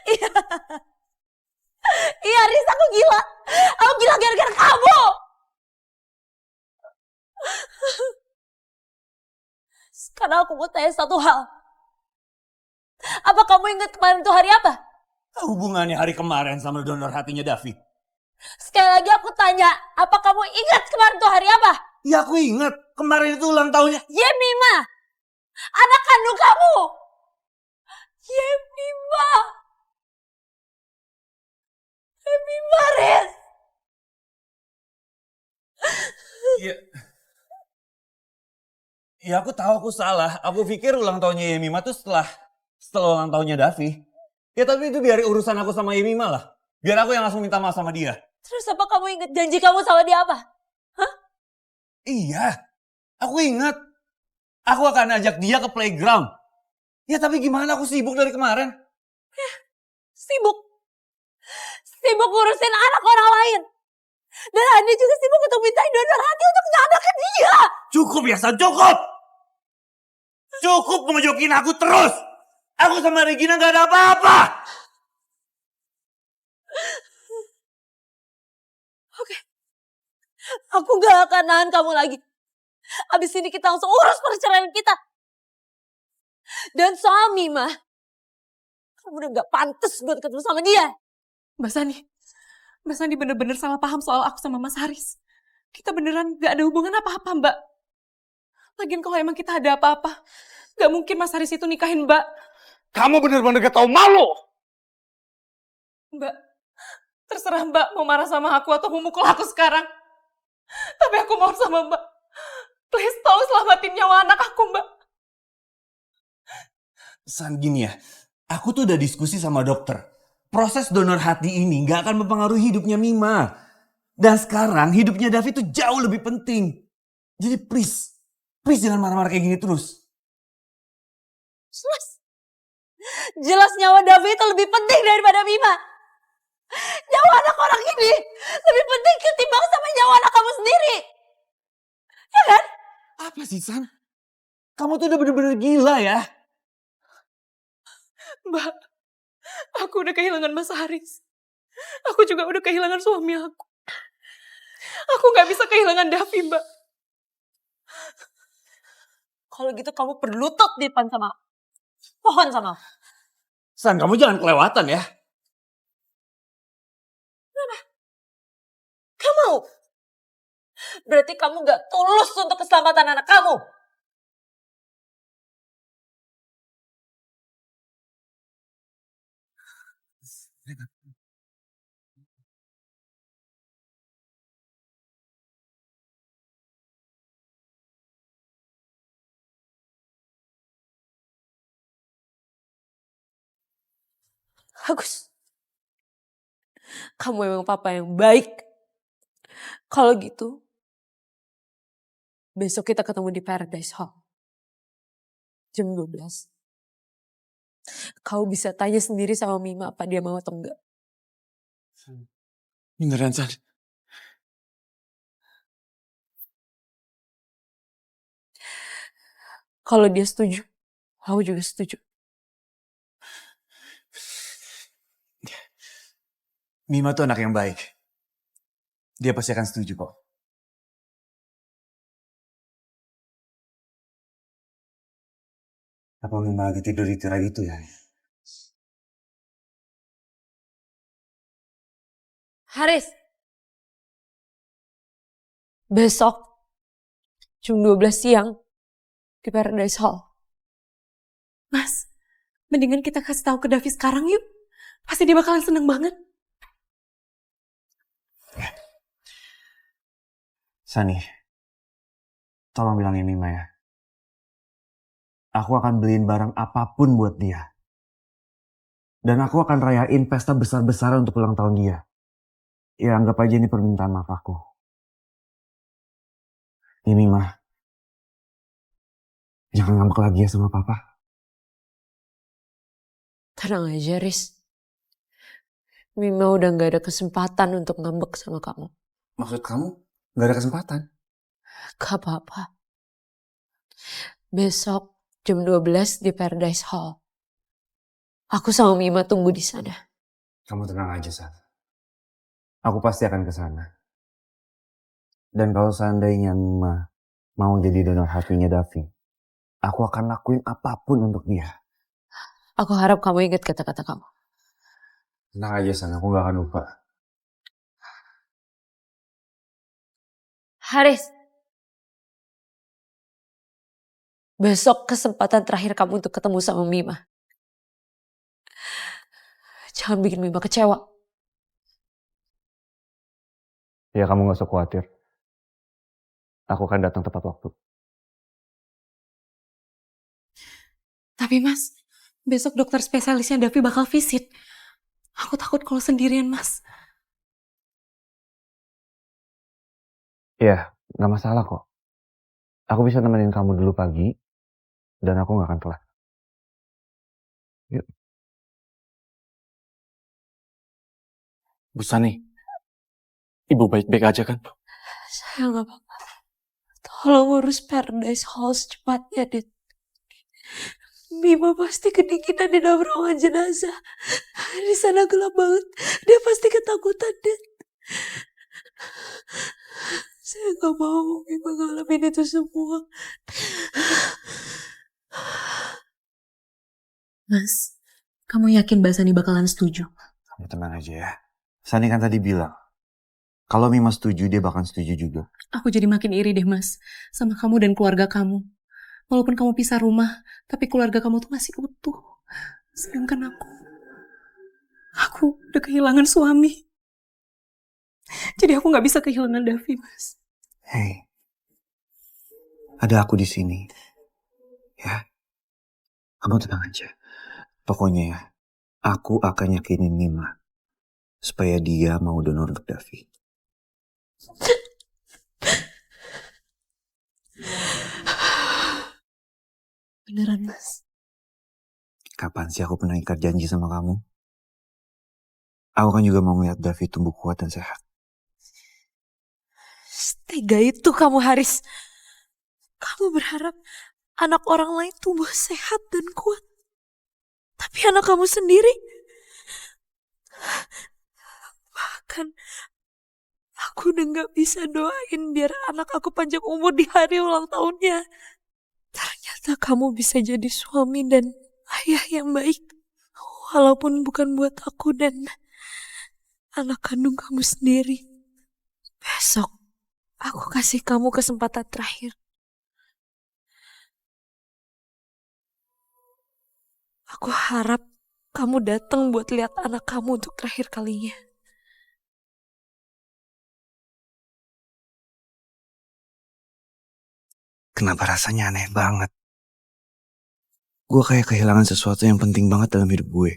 Iya. Iya, Riz, aku gila. Aku gila gara-gara kamu. Sekarang aku mau tanya satu hal. Apa kamu ingat kemarin itu hari apa? Hubungannya hari kemarin sama donor hatinya Davi? Sekali lagi aku tanya, apa kamu ingat kemarin itu hari apa? Ya aku ingat, kemarin itu ulang tahunnya. Yemima, anak kandung kamu. Yemima. Yemima, Riz. Iya. Ya aku tahu aku salah. Aku pikir ulang tahunnya Yemima tuh setelah ulang tahunnya Davi. Ya tapi itu biar urusan aku sama Yemima lah. Biar aku yang langsung minta maaf sama dia. Terus apa kamu ingat janji kamu sama dia apa? Hah? Iya, aku ingat. Aku akan ajak dia ke playground. Ya tapi gimana, aku sibuk dari kemarin. Sibuk? Sibuk ngurusin anak orang lain. Dan Andi juga sibuk untuk mintain donor hati untuk anak ke dia. Cukup ya, San, cukup! Cukup ngejokin aku terus! Aku sama Regina gak ada apa-apa! Oke. Aku gak akan nahan kamu lagi. Abis ini kita langsung urus perceraian kita. Dan soal Mima, kamu udah gak pantas buat ketemu sama dia. Mbak Sani bener-bener salah paham soal aku sama Mas Haris. Kita beneran gak ada hubungan apa-apa, Mbak. Lagian kalau emang kita ada apa-apa, gak mungkin Mas Haris itu nikahin Mbak. Kamu bener-bener gak tau malu. Mbak, terserah Mbak mau marah sama aku atau mau mukul aku sekarang. Tapi aku mohon sama Mbak, please tolong selamatin nyawa anak aku, Mbak. San, gini ya, aku tuh udah diskusi sama dokter. Proses donor hati ini gak akan mempengaruhi hidupnya Mima. Dan sekarang hidupnya Davi tuh jauh lebih penting. Jadi please jangan marah-marah kayak gini terus. Jelas nyawa Davi itu lebih penting daripada Mima. Nyawa anak orang ini lebih penting ketimbang sama nyawa anak kamu sendiri. Ya kan? Apa sih, San? Kamu tuh udah bener-bener gila ya. Mbak, aku udah kehilangan Mas Haris. Aku juga udah kehilangan suami aku. Aku gak bisa kehilangan Davi, Mbak. Kalau gitu kamu berlutut di depan sama aku. Pohon sama aku. San, kamu jangan kelewatan ya. Kenapa? Kamu? Berarti kamu gak tulus untuk keselamatan anak kamu. Bagus. Kamu memang papa yang baik. Kalau gitu, besok kita ketemu di Paradise Hall. Jam 12. Kau bisa tanya sendiri sama Mima apa dia mau atau enggak. Beneran, San? Kalau dia setuju, aku juga setuju. Mima tuh anak yang baik. Dia pasti akan setuju kok. Apa Mima lagi tidur di tirai itu ya? Haris, besok jam 12 siang di Paradise Hall. Mas, mendingan kita kasih tahu ke Davi sekarang yuk. Pasti dia bakalan seneng banget. Sani, tolong bilangin Mima ya. Aku akan beliin barang apapun buat dia. Dan aku akan rayain pesta besar-besaran untuk ulang tahun dia. Ya anggap aja ini permintaan maaf aku. Ini Mima. Jangan ngambek lagi ya sama papa. Tenang aja, Riz. Mima udah gak ada kesempatan untuk ngambek sama kamu. Maksud kamu gak ada kesempatan? Gak apa-apa. Besok jam 12 di Paradise Hall. Aku sama Mima tunggu di sana. Kamu tenang aja, San. Aku pasti akan ke sana. Dan kalau seandainya Mima mau jadi donor hatinya Davi, aku akan lakuin apapun untuk dia. Aku harap kamu ingat kata-kata kamu. Tenang aja, San. Aku gak akan lupa. Haris. Besok kesempatan terakhir kamu untuk ketemu sama Mima. Jangan bikin Mima kecewa. Ya kamu gak usah khawatir. Aku akan datang tepat waktu. Tapi mas, besok dokter spesialisnya Davi bakal visit. Aku takut kalau sendirian mas. Ya, gak masalah kok. Aku bisa nemenin kamu dulu pagi. Dan aku gak akan telat. Yuk. Bu Sani, Ibu baik-baik aja kan? Saya gak apa-apa. Tolong urus Paradise Hall secepatnya, Dit. Mima pasti kedinginan di dalam ruangan jenazah. Di sana gelap banget. Dia pasti ketakutan, Dit. Saya gak mau Mima ngalamin itu semua. Mas, kamu yakin Mbak Sani bakalan setuju? Kamu tenang aja ya. Sani kan tadi bilang, kalau Mima setuju, dia bakal setuju juga. Aku jadi makin iri deh mas, sama kamu dan keluarga kamu. Walaupun kamu pisah rumah, tapi keluarga kamu tuh masih utuh. Sedangkan aku udah kehilangan suami. Jadi aku gak bisa kehilangan Davi, mas. Hei, ada aku di sini. Ya, kamu tenang aja. Pokoknya ya, aku akan yakinin Mima supaya dia mau donor untuk Davi. Beneran, mas. Kapan sih aku pernah ikat janji sama kamu? Aku kan juga mau ngeliat Davi tumbuh kuat dan sehat. Setega itu kamu, Haris. Kamu berharap anak orang lain tumbuh sehat dan kuat. Tapi anak kamu sendiri, bahkan aku udah gak bisa doain biar anak aku panjang umur di hari ulang tahunnya. Ternyata kamu bisa jadi suami dan ayah yang baik. Walaupun bukan buat aku dan anak kandung kamu sendiri. Besok aku kasih kamu kesempatan terakhir. Aku harap kamu datang buat lihat anak kamu untuk terakhir kalinya. Kenapa rasanya aneh banget? Gue kayak kehilangan sesuatu yang penting banget dalam hidup gue.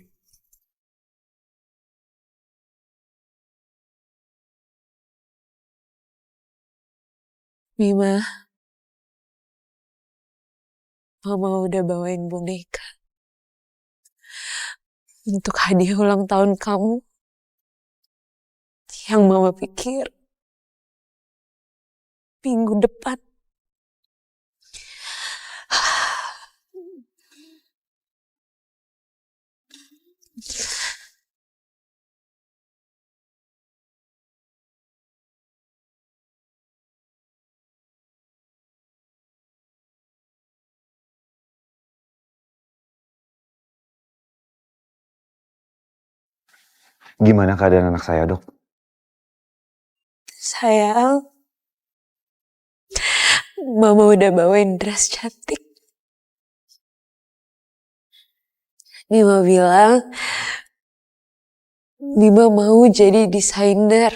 Mima, Mama udah bawain boneka untuk hadiah ulang tahun kamu. Yang Mama pikir minggu depan. Gimana keadaan anak saya, Dok? Sayang, Mama udah bawain dress cantik. Mima bilang, Mima mau jadi desainer.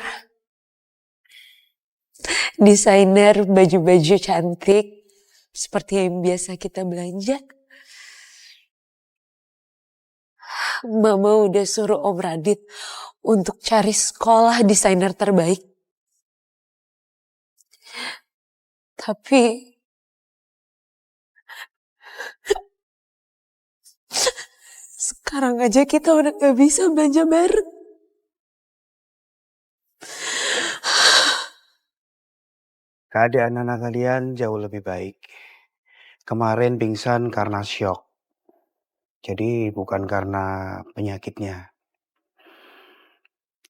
Desainer baju-baju cantik, seperti yang biasa kita belanja. Mama udah suruh Om Radit untuk cari sekolah desainer terbaik. Tapi sekarang aja kita udah gak bisa belanja bareng. Keadaan anak kalian jauh lebih baik. Kemarin pingsan karena syok. Jadi bukan karena penyakitnya.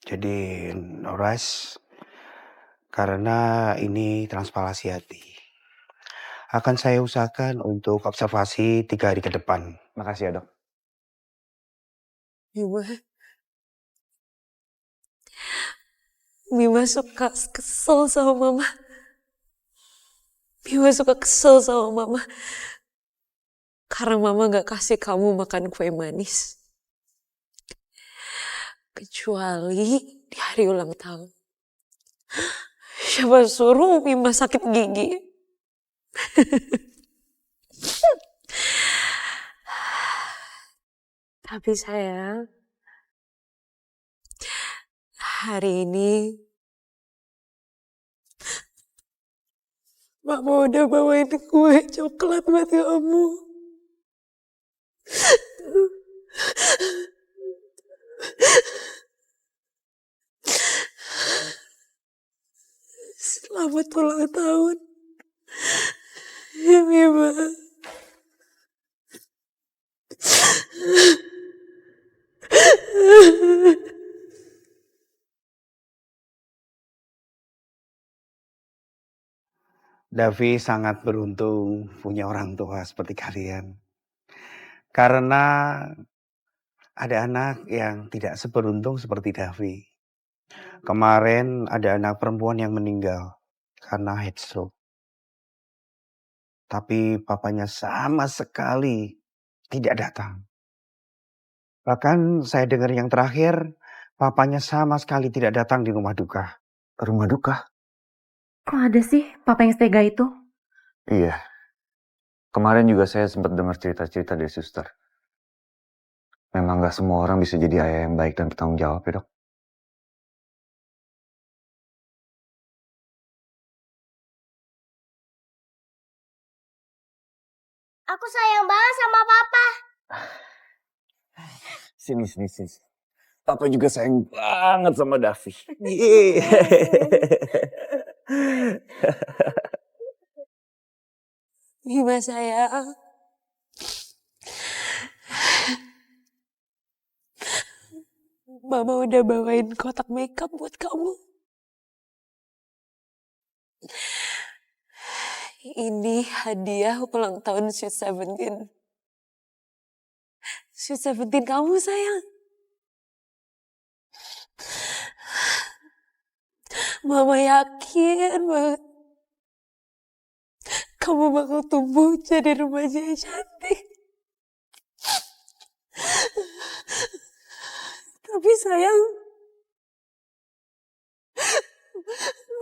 Jadi Noras, karena ini transplantasi hati. Akan saya usahakan untuk observasi 3 hari ke depan. Makasih ya, Dok. Mima suka kesel sama Mama. Mima suka kesel sama Mama. Karena Mama gak kasih kamu makan kue manis. Kecuali di hari ulang tahun. Siapa suruh Mima sakit gigi? Tapi sayang, hari ini Mama udah bawain kue coklat buat kamu. Selamat ulang tahun, Mima. Davi sangat beruntung punya orang tua seperti kalian. Karena ada anak yang tidak seberuntung seperti Davi. Kemarin ada anak perempuan yang meninggal karena heat stroke. Tapi papanya sama sekali tidak datang. Bahkan saya dengar yang terakhir, papanya sama sekali tidak datang di rumah duka. Rumah duka? Kok ada sih papa yang setega itu? Iya. Kemarin juga saya sempat dengar cerita-cerita dari suster. Memang gak semua orang bisa jadi ayah yang baik dan bertanggung jawab ya, Dok. Aku sayang banget sama papa. Sini. Papa juga sayang banget sama Davi. Mima sayang. Mama udah bawain kotak makeup buat kamu. Ini hadiah ulang tahun Sweet 17. Sweet 17 kamu sayang. Mama yakin banget kamu bakal tumbuh jadi remaja yang cantik. Tapi sayang,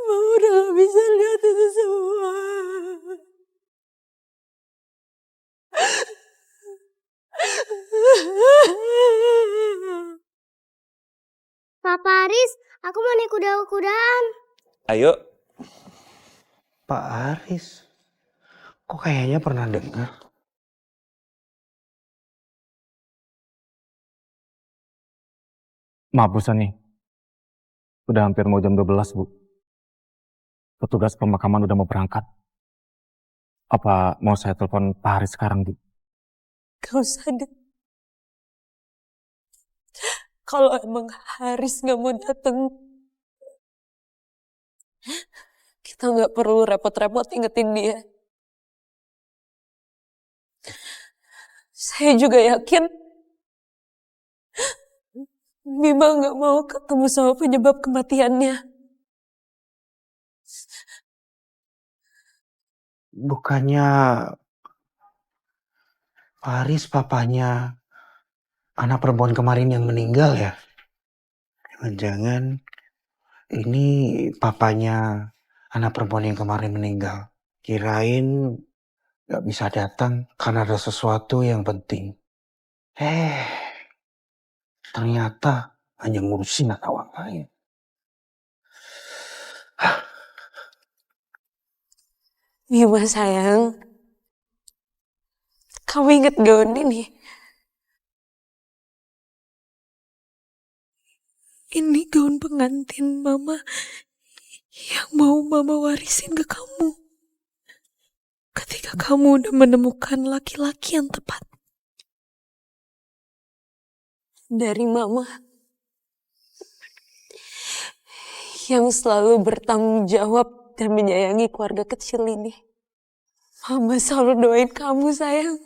Mama udah gak bisa lihat itu semua. Papa Haris, aku mau naik kuda-kudaan. Ayo. Pak Haris, kok kayaknya pernah dengar? Maaf Bu Sani, udah hampir mau jam 12 Bu. Petugas pemakaman udah mau berangkat. Apa mau saya telepon Pak Haris sekarang Bu? Gak usah deh. Kalau emang Haris gak mau dateng, kita gak perlu repot-repot ingetin dia. Saya juga yakin Mima gak mau ketemu sama penyebab kematiannya. Bukannya Haris papanya anak perempuan kemarin yang meninggal ya? Jangan-jangan ini papanya anak perempuan yang kemarin meninggal. Kirain gak bisa datang karena ada sesuatu yang penting. Ternyata hanya ngurusin anak orang lain. Mima sayang, kamu inget gaun ini? Ini gaun pengantin mama yang mau mama warisin ke kamu. Ketika kamu udah menemukan laki-laki yang tepat. Dari mama. Yang selalu bertanggung jawab dan menyayangi keluarga kecil ini. Mama selalu doain kamu sayang.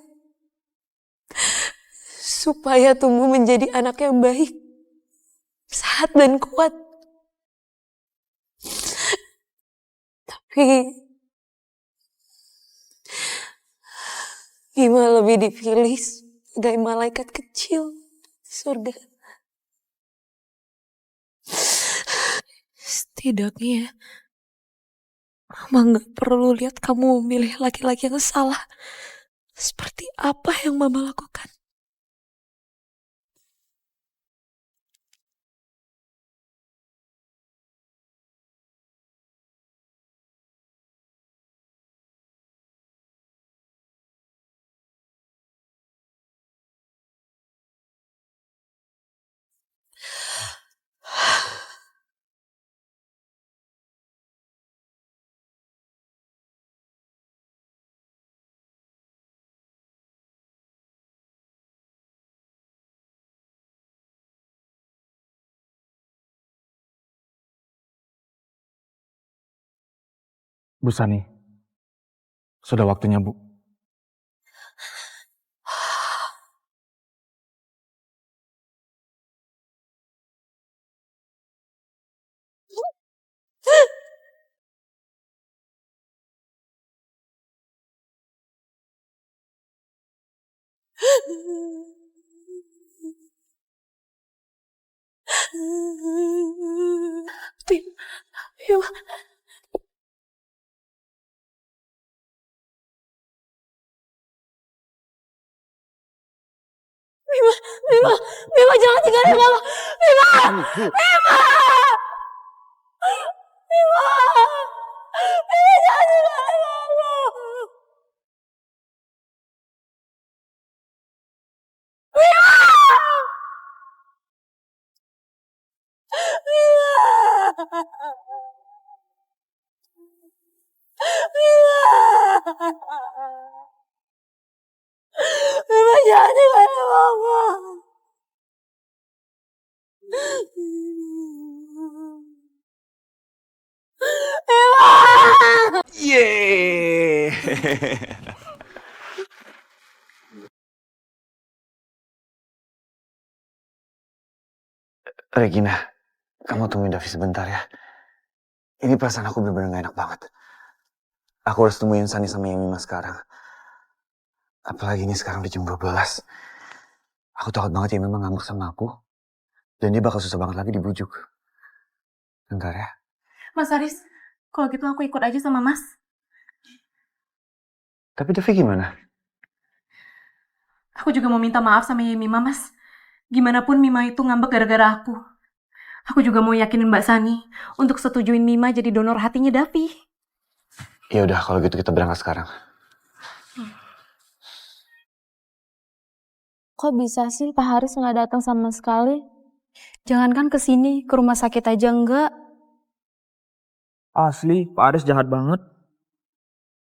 Supaya tumbuh menjadi anak yang baik. Sehat dan kuat. Tapi Mima lebih dipilih sebagai malaikat kecil di surga. Setidaknya Mama gak perlu lihat kamu memilih laki-laki yang salah. Seperti apa yang Mama lakukan. Bu Sani, sudah waktunya Bu. Mima. Mima jangan tinggalin Mama. Mima! Mima! Mima! Mima jangan tinggalin Mama. Mima! Mima! Mima! Mima jangan tinggalin Mama. Yeay. Regina, kamu tungguin Davi sebentar ya. Ini perasaan aku bener-bener gak enak banget. Aku harus temuin Sani sama Yemima sekarang. Apalagi ini sekarang udah jam 12. Aku takut banget Yemima ngambek sama aku. Dan dia bakal susah banget lagi dibujuk. Bentar ya. Mas Haris, kalau gitu aku ikut aja sama Mas. Tapi Davi gimana? Aku juga mau minta maaf sama Yemima, Mas. Gimana pun Mima itu ngambek gara-gara aku. Aku juga mau yakinin Mbak Sani untuk setujuin Mima jadi donor hatinya Davi. Ya udah, kalau gitu kita berangkat sekarang. Kok bisa sih Pak Haris nggak datang sama sekali? Jangankan ke sini, ke rumah sakit aja enggak. Asli, Pak Aris jahat banget.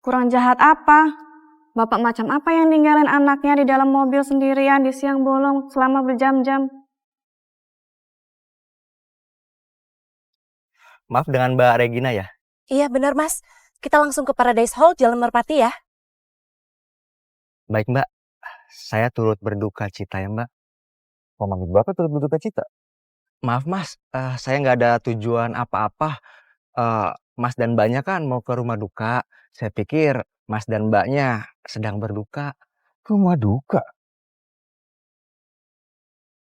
Kurang jahat apa? Bapak macam apa yang ninggalin anaknya di dalam mobil sendirian di siang bolong selama berjam-jam? Maaf dengan Mbak Regina ya? Iya benar Mas, kita langsung ke Paradise Hall Jalan Merpati ya. Baik Mbak, saya turut berduka cita ya Mbak. Mami Bapak turut berduka cita? Maaf Mas, saya nggak ada tujuan apa-apa. Mas dan Mbaknya kan mau ke rumah duka. Saya pikir Mas dan Mbaknya sedang berduka. Rumah duka?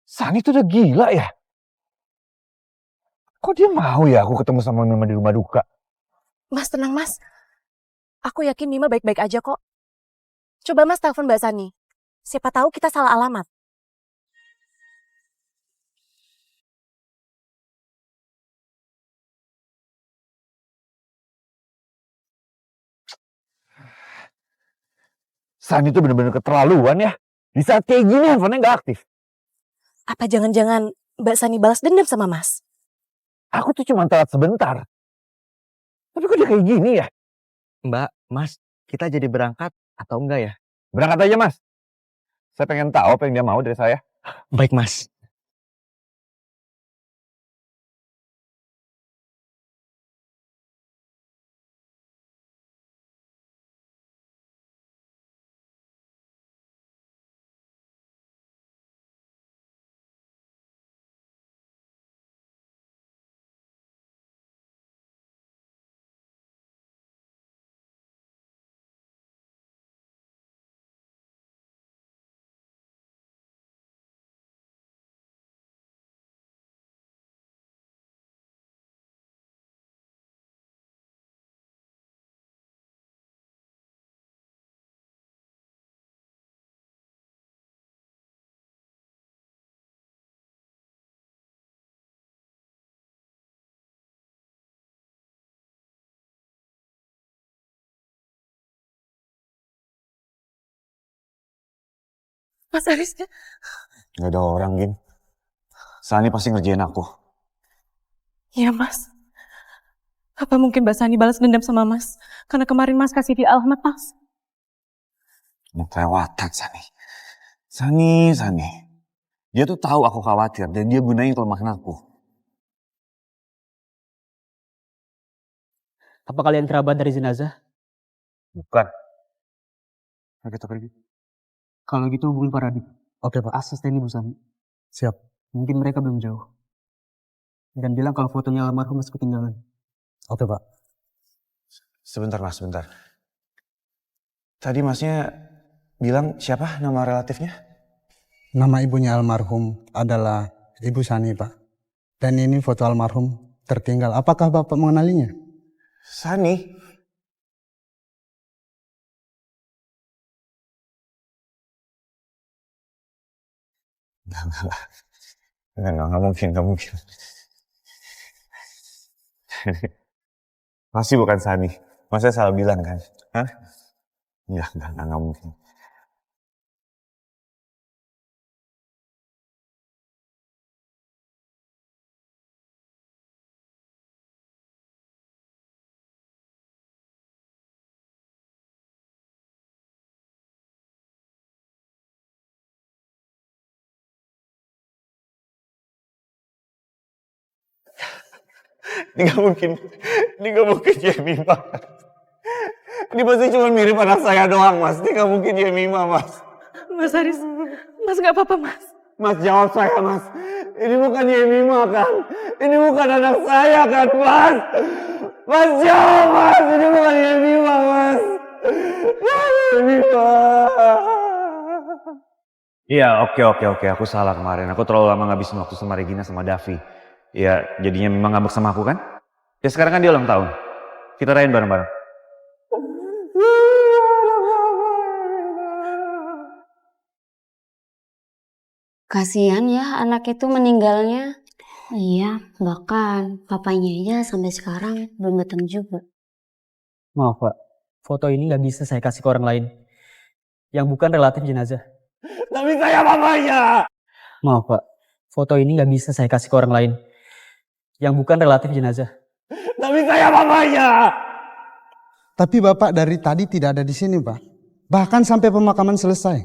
Sani tuh udah gila ya? Kok dia mau ya aku ketemu sama Mima di rumah duka? Mas tenang Mas. Aku yakin Mima baik-baik aja kok. Coba Mas telepon Mbak Sani. Siapa tahu kita salah alamat. Sani tuh bener-bener keterlaluan ya. Di saat kayak gini handphonenya nggak aktif. Apa jangan-jangan Mbak Sani balas dendam sama Mas? Aku tuh cuma telat sebentar. Tapi kok dia kayak gini ya? Mbak, Mas, kita jadi berangkat atau enggak ya? Berangkat aja Mas. Saya pengen tahu apa yang dia mau dari saya. Baik Mas. Mas Haris. Gak ada orang, Gin. Sani pasti ngerjain aku. Iya Mas. Apa mungkin Mbak Sani balas dendam sama Mas? Karena kemarin Mas kasih dia alamat Mas. Kelewatan Sani. Sani. Dia tuh tahu aku khawatir dan dia gunain kelemahan aku. Apa kalian kerabat dari jenazah? Bukan. Ayo kita pergi. Kalau gitu hubungin Pak Radit. Oke Pak. Asisten Ibu Sani. Siap. Mungkin mereka belum jauh. Dan bilang kalau fotonya almarhum masih ketinggalan. Oke Pak. Sebentar Mas, sebentar. Tadi Masnya bilang siapa nama relatifnya? Nama ibunya almarhum adalah Ibu Sani Pak. Dan ini foto almarhum tertinggal. Apakah Bapak mengenalinya? Sani? Enggak mungkin. Masih bukan Sani. Masa salah bilang kan? Hah? Ya, enggak mungkin. Ini gak mungkin Jemima. Ini pasti cuma mirip anak saya doang, Mas. Ini gak mungkin Jemima, Mas. Mas Haris, Mas gak apa-apa Mas. Mas jawab saya, Mas. Ini bukan Jemima kan? Ini bukan anak saya kan, Mas? Mas jawab, Mas. Ini bukan Jemima, Mas. Jemima. Iya, oke. Aku salah kemarin. Aku terlalu lama ngabisin waktu sama Regina sama Davi. Ya, jadinya memang ngambek sama aku kan? Ya sekarang kan dia ulang tahun. Kita rayain bareng-bareng. Kasihan ya anak itu meninggalnya. Iya, bahkan papanya aja sampai sekarang belum datang juga. Maaf Pak, foto ini nggak bisa saya kasih ke orang lain. Yang bukan relatif jenazah. Tapi saya papanya! Maaf Pak, foto ini nggak bisa saya kasih ke orang lain. Yang bukan relatif jenazah. Tapi saya papanya! Tapi Bapak dari tadi tidak ada di sini Pak. Bahkan sampai pemakaman selesai.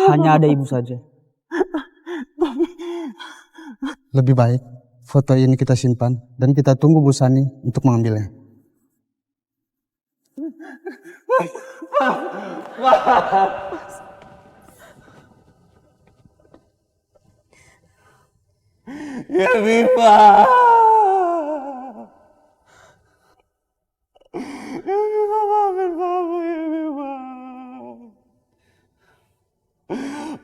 Hanya ada Ibu saja. Lebih baik foto ini kita simpan dan kita tunggu Bu Sani untuk mengambilnya. Ya Bima. Ya Bima, maafin Papa ya Bima.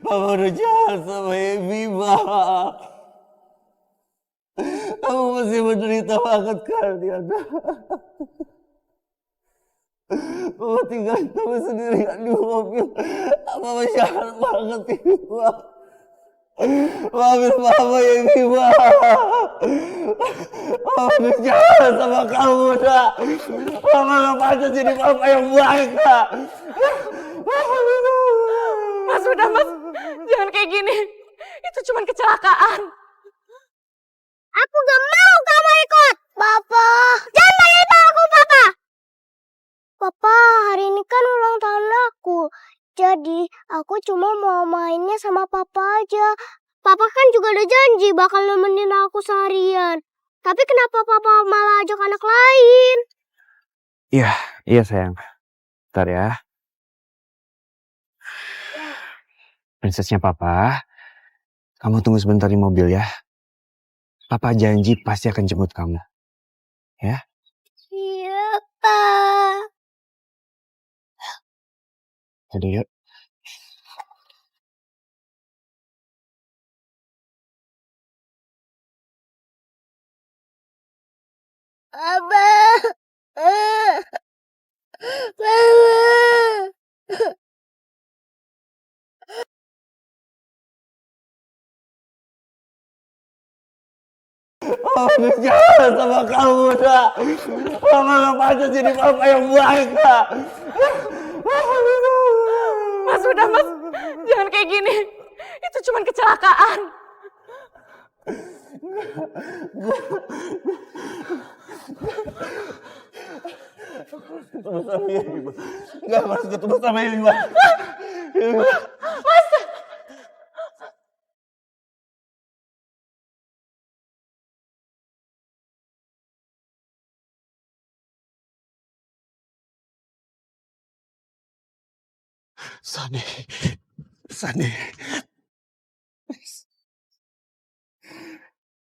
Papa udah jahat sama ya Bima. Kamu masih menderita banget kan, Diana. Mama tinggalin kamu sendirian di mobil. Mama jahat banget Bima. Maafin Mama ya Bima. Mama udah jahat sama kamu dah. Mama gak pantas jadi papa yang baik dah. Mas, udah Mas. Jangan kayak gini. Itu cuma kecelakaan. Aku gak mau kamu ikut. Papa. Jangan panggil aku Papa. Papa, hari ini kan ulang tahun aku. Jadi, aku cuma mau mainnya sama Papa aja. Papa kan juga udah janji bakal nemenin aku seharian. Tapi kenapa Papa malah ajak anak lain? Iya sayang. Bentar ya. Prinsesnya Papa, kamu tunggu sebentar di mobil ya. Papa janji pasti akan jemput kamu. Ya? Iya, Pak. Jadi yuk. Abah. Mama. Mama udah jahat sama kamu dah. Mama gak pantas jadi papa yang baik dah. Mas, udah Mas. Jangan kayak gini. Itu cuma kecelakaan. Ketemu sama ya Bima. Gak harus ketemu sama ya Bima. Mas. Sani.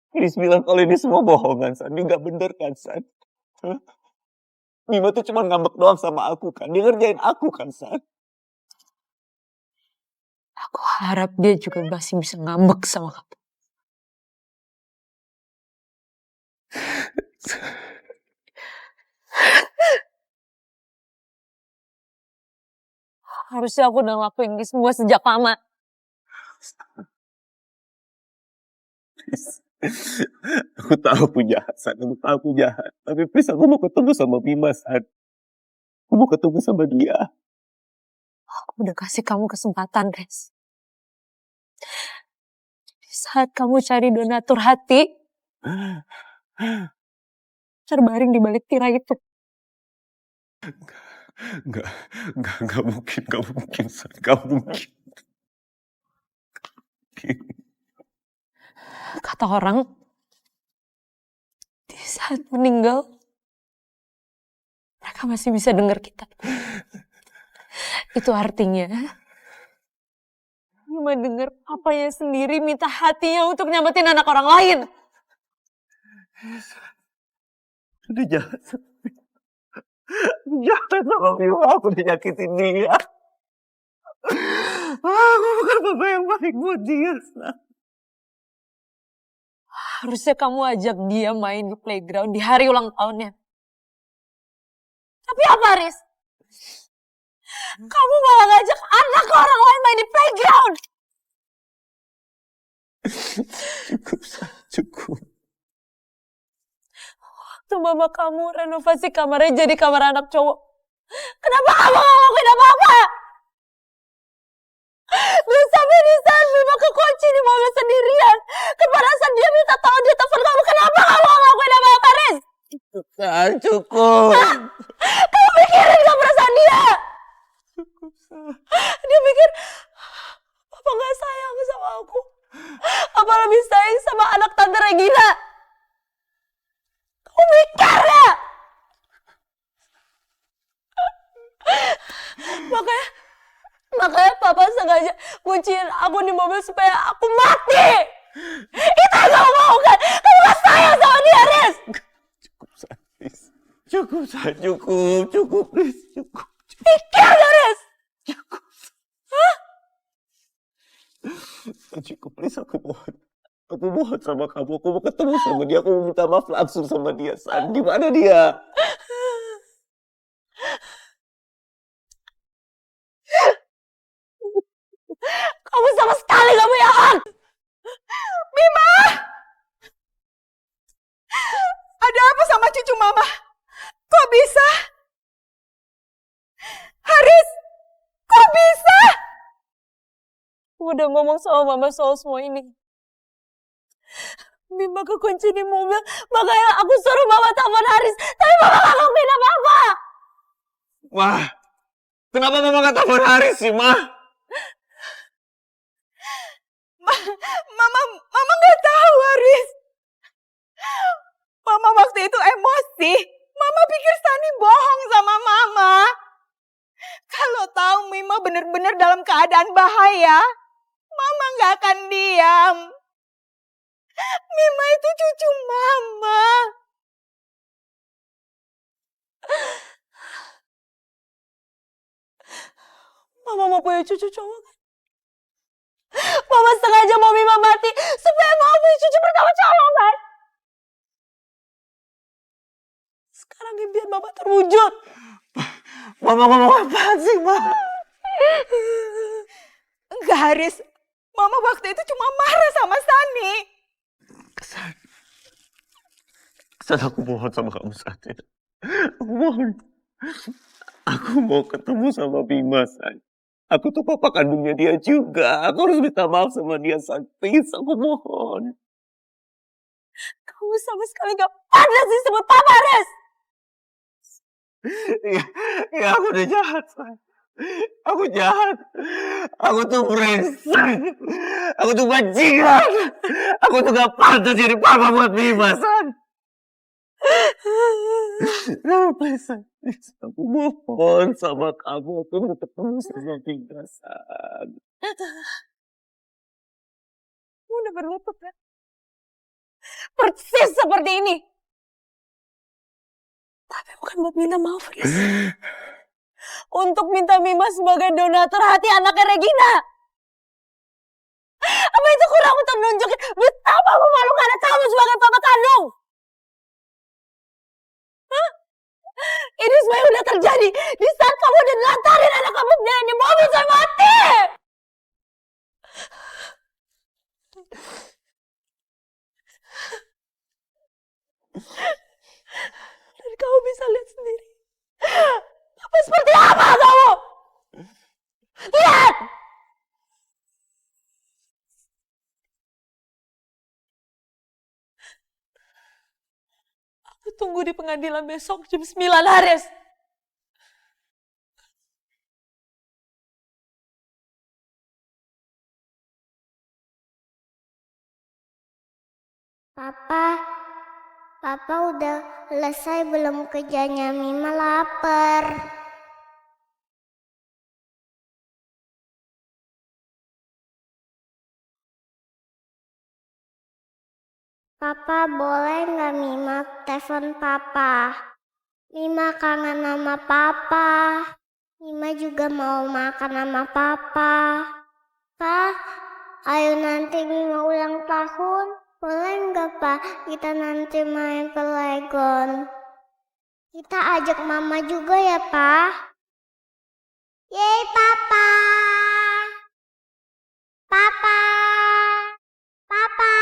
Please bilang kalau ini semua bohongan, San. Ini gak bener kan, San? Hah? Bima tuh cuma ngambek doang sama aku kan. Dia ngerjain aku kan, San. Aku harap dia juga masih bisa ngambek sama kamu. Harusnya aku udah ngelakuin ini semua sejak lama. Aku tahu aku jahat, San. Aku tahu aku jahat. Tapi please aku mau ketemu sama Bima, San. Aku mau ketemu sama dia. Aku udah kasih kamu kesempatan, Res. Di saat kamu cari donatur hati, terbaring di balik tirai itu. Enggak mungkin, San. Enggak mungkin. Kata orang, di saat meninggal, mereka masih bisa dengar kita. Itu artinya, Bima dengar papanya sendiri minta hatinya untuk nyamatin anak orang lain. Udah jahat sama Bima. Jahat sama Bima. Aku udah nyakitin dia. Aku bukan papa yang baik buat dia, San. Harusnya kamu ajak dia main di playground di hari ulang tahunnya. Tapi apa, Riz? Kamu malah ngajak anak orang lain main di playground. Cukup, San. Cukup. Waktu mama kamu renovasi kamarnya jadi kamar anak cowok. Kenapa kamu gak ngelakuin apa-apa? Dan sampai di saat Bima kekunci di mobil sendirian, kepanasan dia minta tolong dia telepon kamu. Kenapa kamu gak ngelakuin apa-apa, Riz? San, cukup. Kamu pikirin gak perasaan dia? Dia pikir, Papa gak sayang sama aku. Apa lebih sayang sama anak Tante Regina? Kamu mikir ya? Makanya Papa sengaja kunciin aku di mobil supaya aku mati. Itu yang kamu mau kan? Kamu gak sayang sama dia, Riz. Cukup, San. Cukup, please. Cukup. Pikir gak, Riz? Cukup, please. Aku mohon sama kamu. Aku mau ketemu sama dia. Aku mau minta maaf langsung sama dia, San. Di mana dia? Kamu sama sekali gak punya hak. Mima! Ada apa sama cucu mama? Kok bisa? Haris, kok bisa? Aku udah ngomong sama mama soal semua ini. Mima kekunci di mobil, makanya aku suruh mama telepon Haris. Tapi mama gak ngelakuin apa-apa. Mah, kenapa mama gak telepon Haris sih, Mah? Mama nggak tahu, Haris. Mama waktu itu emosi. Mama pikir Sani bohong sama mama. Kalau tahu Mima benar-benar dalam keadaan bahaya, mama nggak akan diam. Mima itu cucu mama. Mama mau punya cucu cowok kan? Mama sengaja mau Mima mati supaya mau punya cucu pertama cowok kan? Sekarang impian mama terwujud. Mama ngomong apaan sih, Ma? Enggak, Haris. Mama waktu itu cuma marah sama Sani. San, aku mohon sama kamu saat ini. Aku mohon. Aku mau ketemu sama Bima, San. Aku tuh papa kandungnya dia juga. Aku harus minta maaf sama dia, San. Please, aku mohon. Kamu sama sekali gak pantas disebut papa, Haris. Ya aku udah jahat, San. Aku jahat. Aku tuh brengsek. Aku tuh bajingan. Aku tuh gak pantas jadi papa buat Bima, San. No, please, San. Please, aku mohon sama kamu. Aku mau ketemu sama Bima, San. Kamu udah berlutut kan? Persis seperti ini. Tapi bukan buat minta maaf, Riz. Untuk minta Mima sebagai donatur hati anaknya Regina. Apa itu kurang untuk nunjukin betapa memalukan kamu sebagai papa kandung? Hah? Ini semua udah terjadi di saat kamu udah nelantarin anak kamu di mobil sampai mati. Dan kamu bisa lihat sendiri. Apa seperti apa kamu? Lihat! Aku tunggu di pengadilan besok jam 9, Haris. Papa udah selesai belum kerjanya? Mima lapar. Papa, boleh nggak Mima telepon Papa? Mima kangen sama Papa. Mima juga mau makan sama Papa. Pak, ayo nanti Mima ulang tahun. Boleh nggak Pak, kita nanti main ke Legon? Kita ajak Mama juga ya Pak. Yeay Papa. Papa. Papa.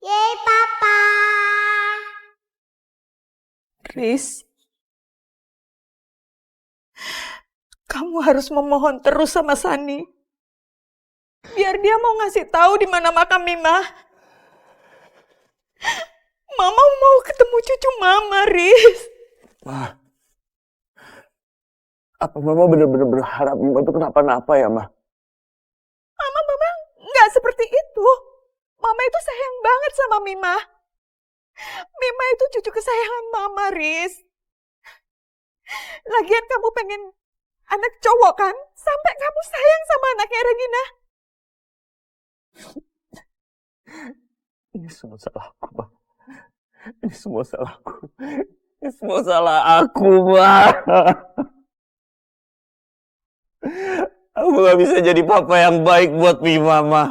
Yeay Papa. Riz, kamu harus memohon terus sama Sani. Biar dia mau ngasih tahu di mana makam Mima. Mama mau ketemu cucu Mama, Riz. Ma, apa Mama benar-benar berharap Mima itu kenapa-napa ya, Ma? Mama nggak seperti itu. Mama itu sayang banget sama Mima. Mima itu cucu kesayangan Mama, Riz. Lagian kamu pengen anak cowok kan? Sampai kamu sayang sama anaknya Regina. Ini semua salahku, Pak. Ini semua salahku. Ini semua salah aku, Pak. Aku gak bisa jadi papa yang baik buat Mima, Ma.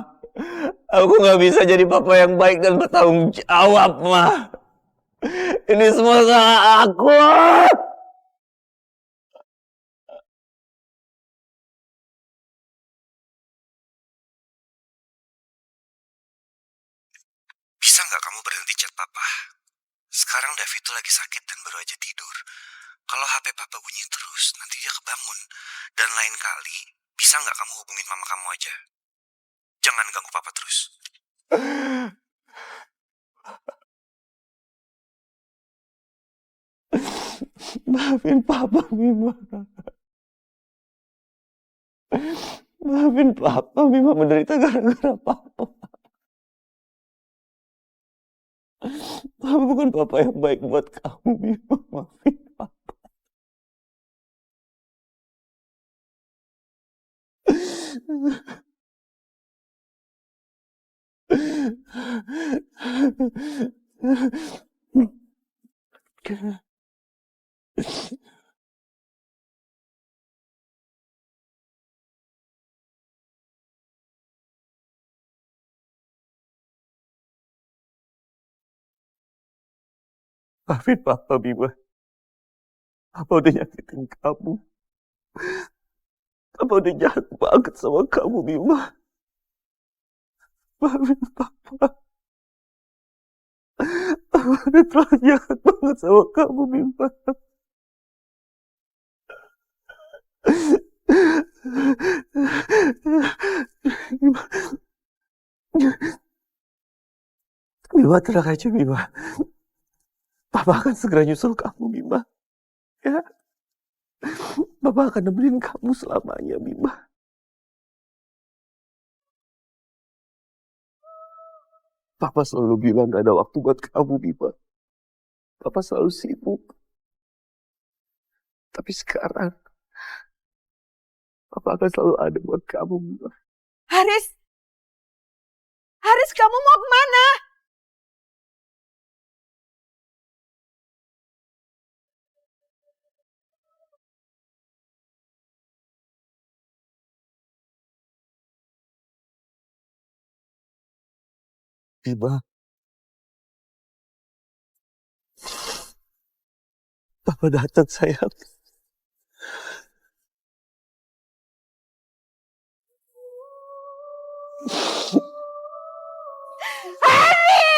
Aku gak bisa jadi papa yang baik dan bertanggung jawab, Ma. Ini semua salah aku. Bisa nggak kamu berhenti chat papa? Sekarang David tuh lagi sakit dan baru aja tidur. Kalau HP papa bunyi terus, nanti dia kebangun. Dan lain kali, bisa nggak kamu hubungin mama kamu aja? Jangan ganggu papa terus. Maafin papa, Mima. Maafin papa, Mima menderita gara-gara papa. Papa bukan papa yang baik buat kamu, Mima. Maafin papa. Maafin papa, Mima. Papa udah nyakitin kamu. Papa udah jahat banget sama kamu, Mima. Maafin papa. Papa udah terlalu jahat banget sama kamu, Mima. Mima tenang aja, Mima. Papa akan segera nyusul kamu, Mima. Ya. Papa akan nemenin kamu selamanya, Mima. Papa selalu bilang gak ada waktu buat kamu, Mima. Papa selalu sibuk. Tapi sekarang, Papa akan selalu ada buat kamu, Mima. Haris! Haris, kamu mau kemana? Mima. Papa datang, sayang. Haris!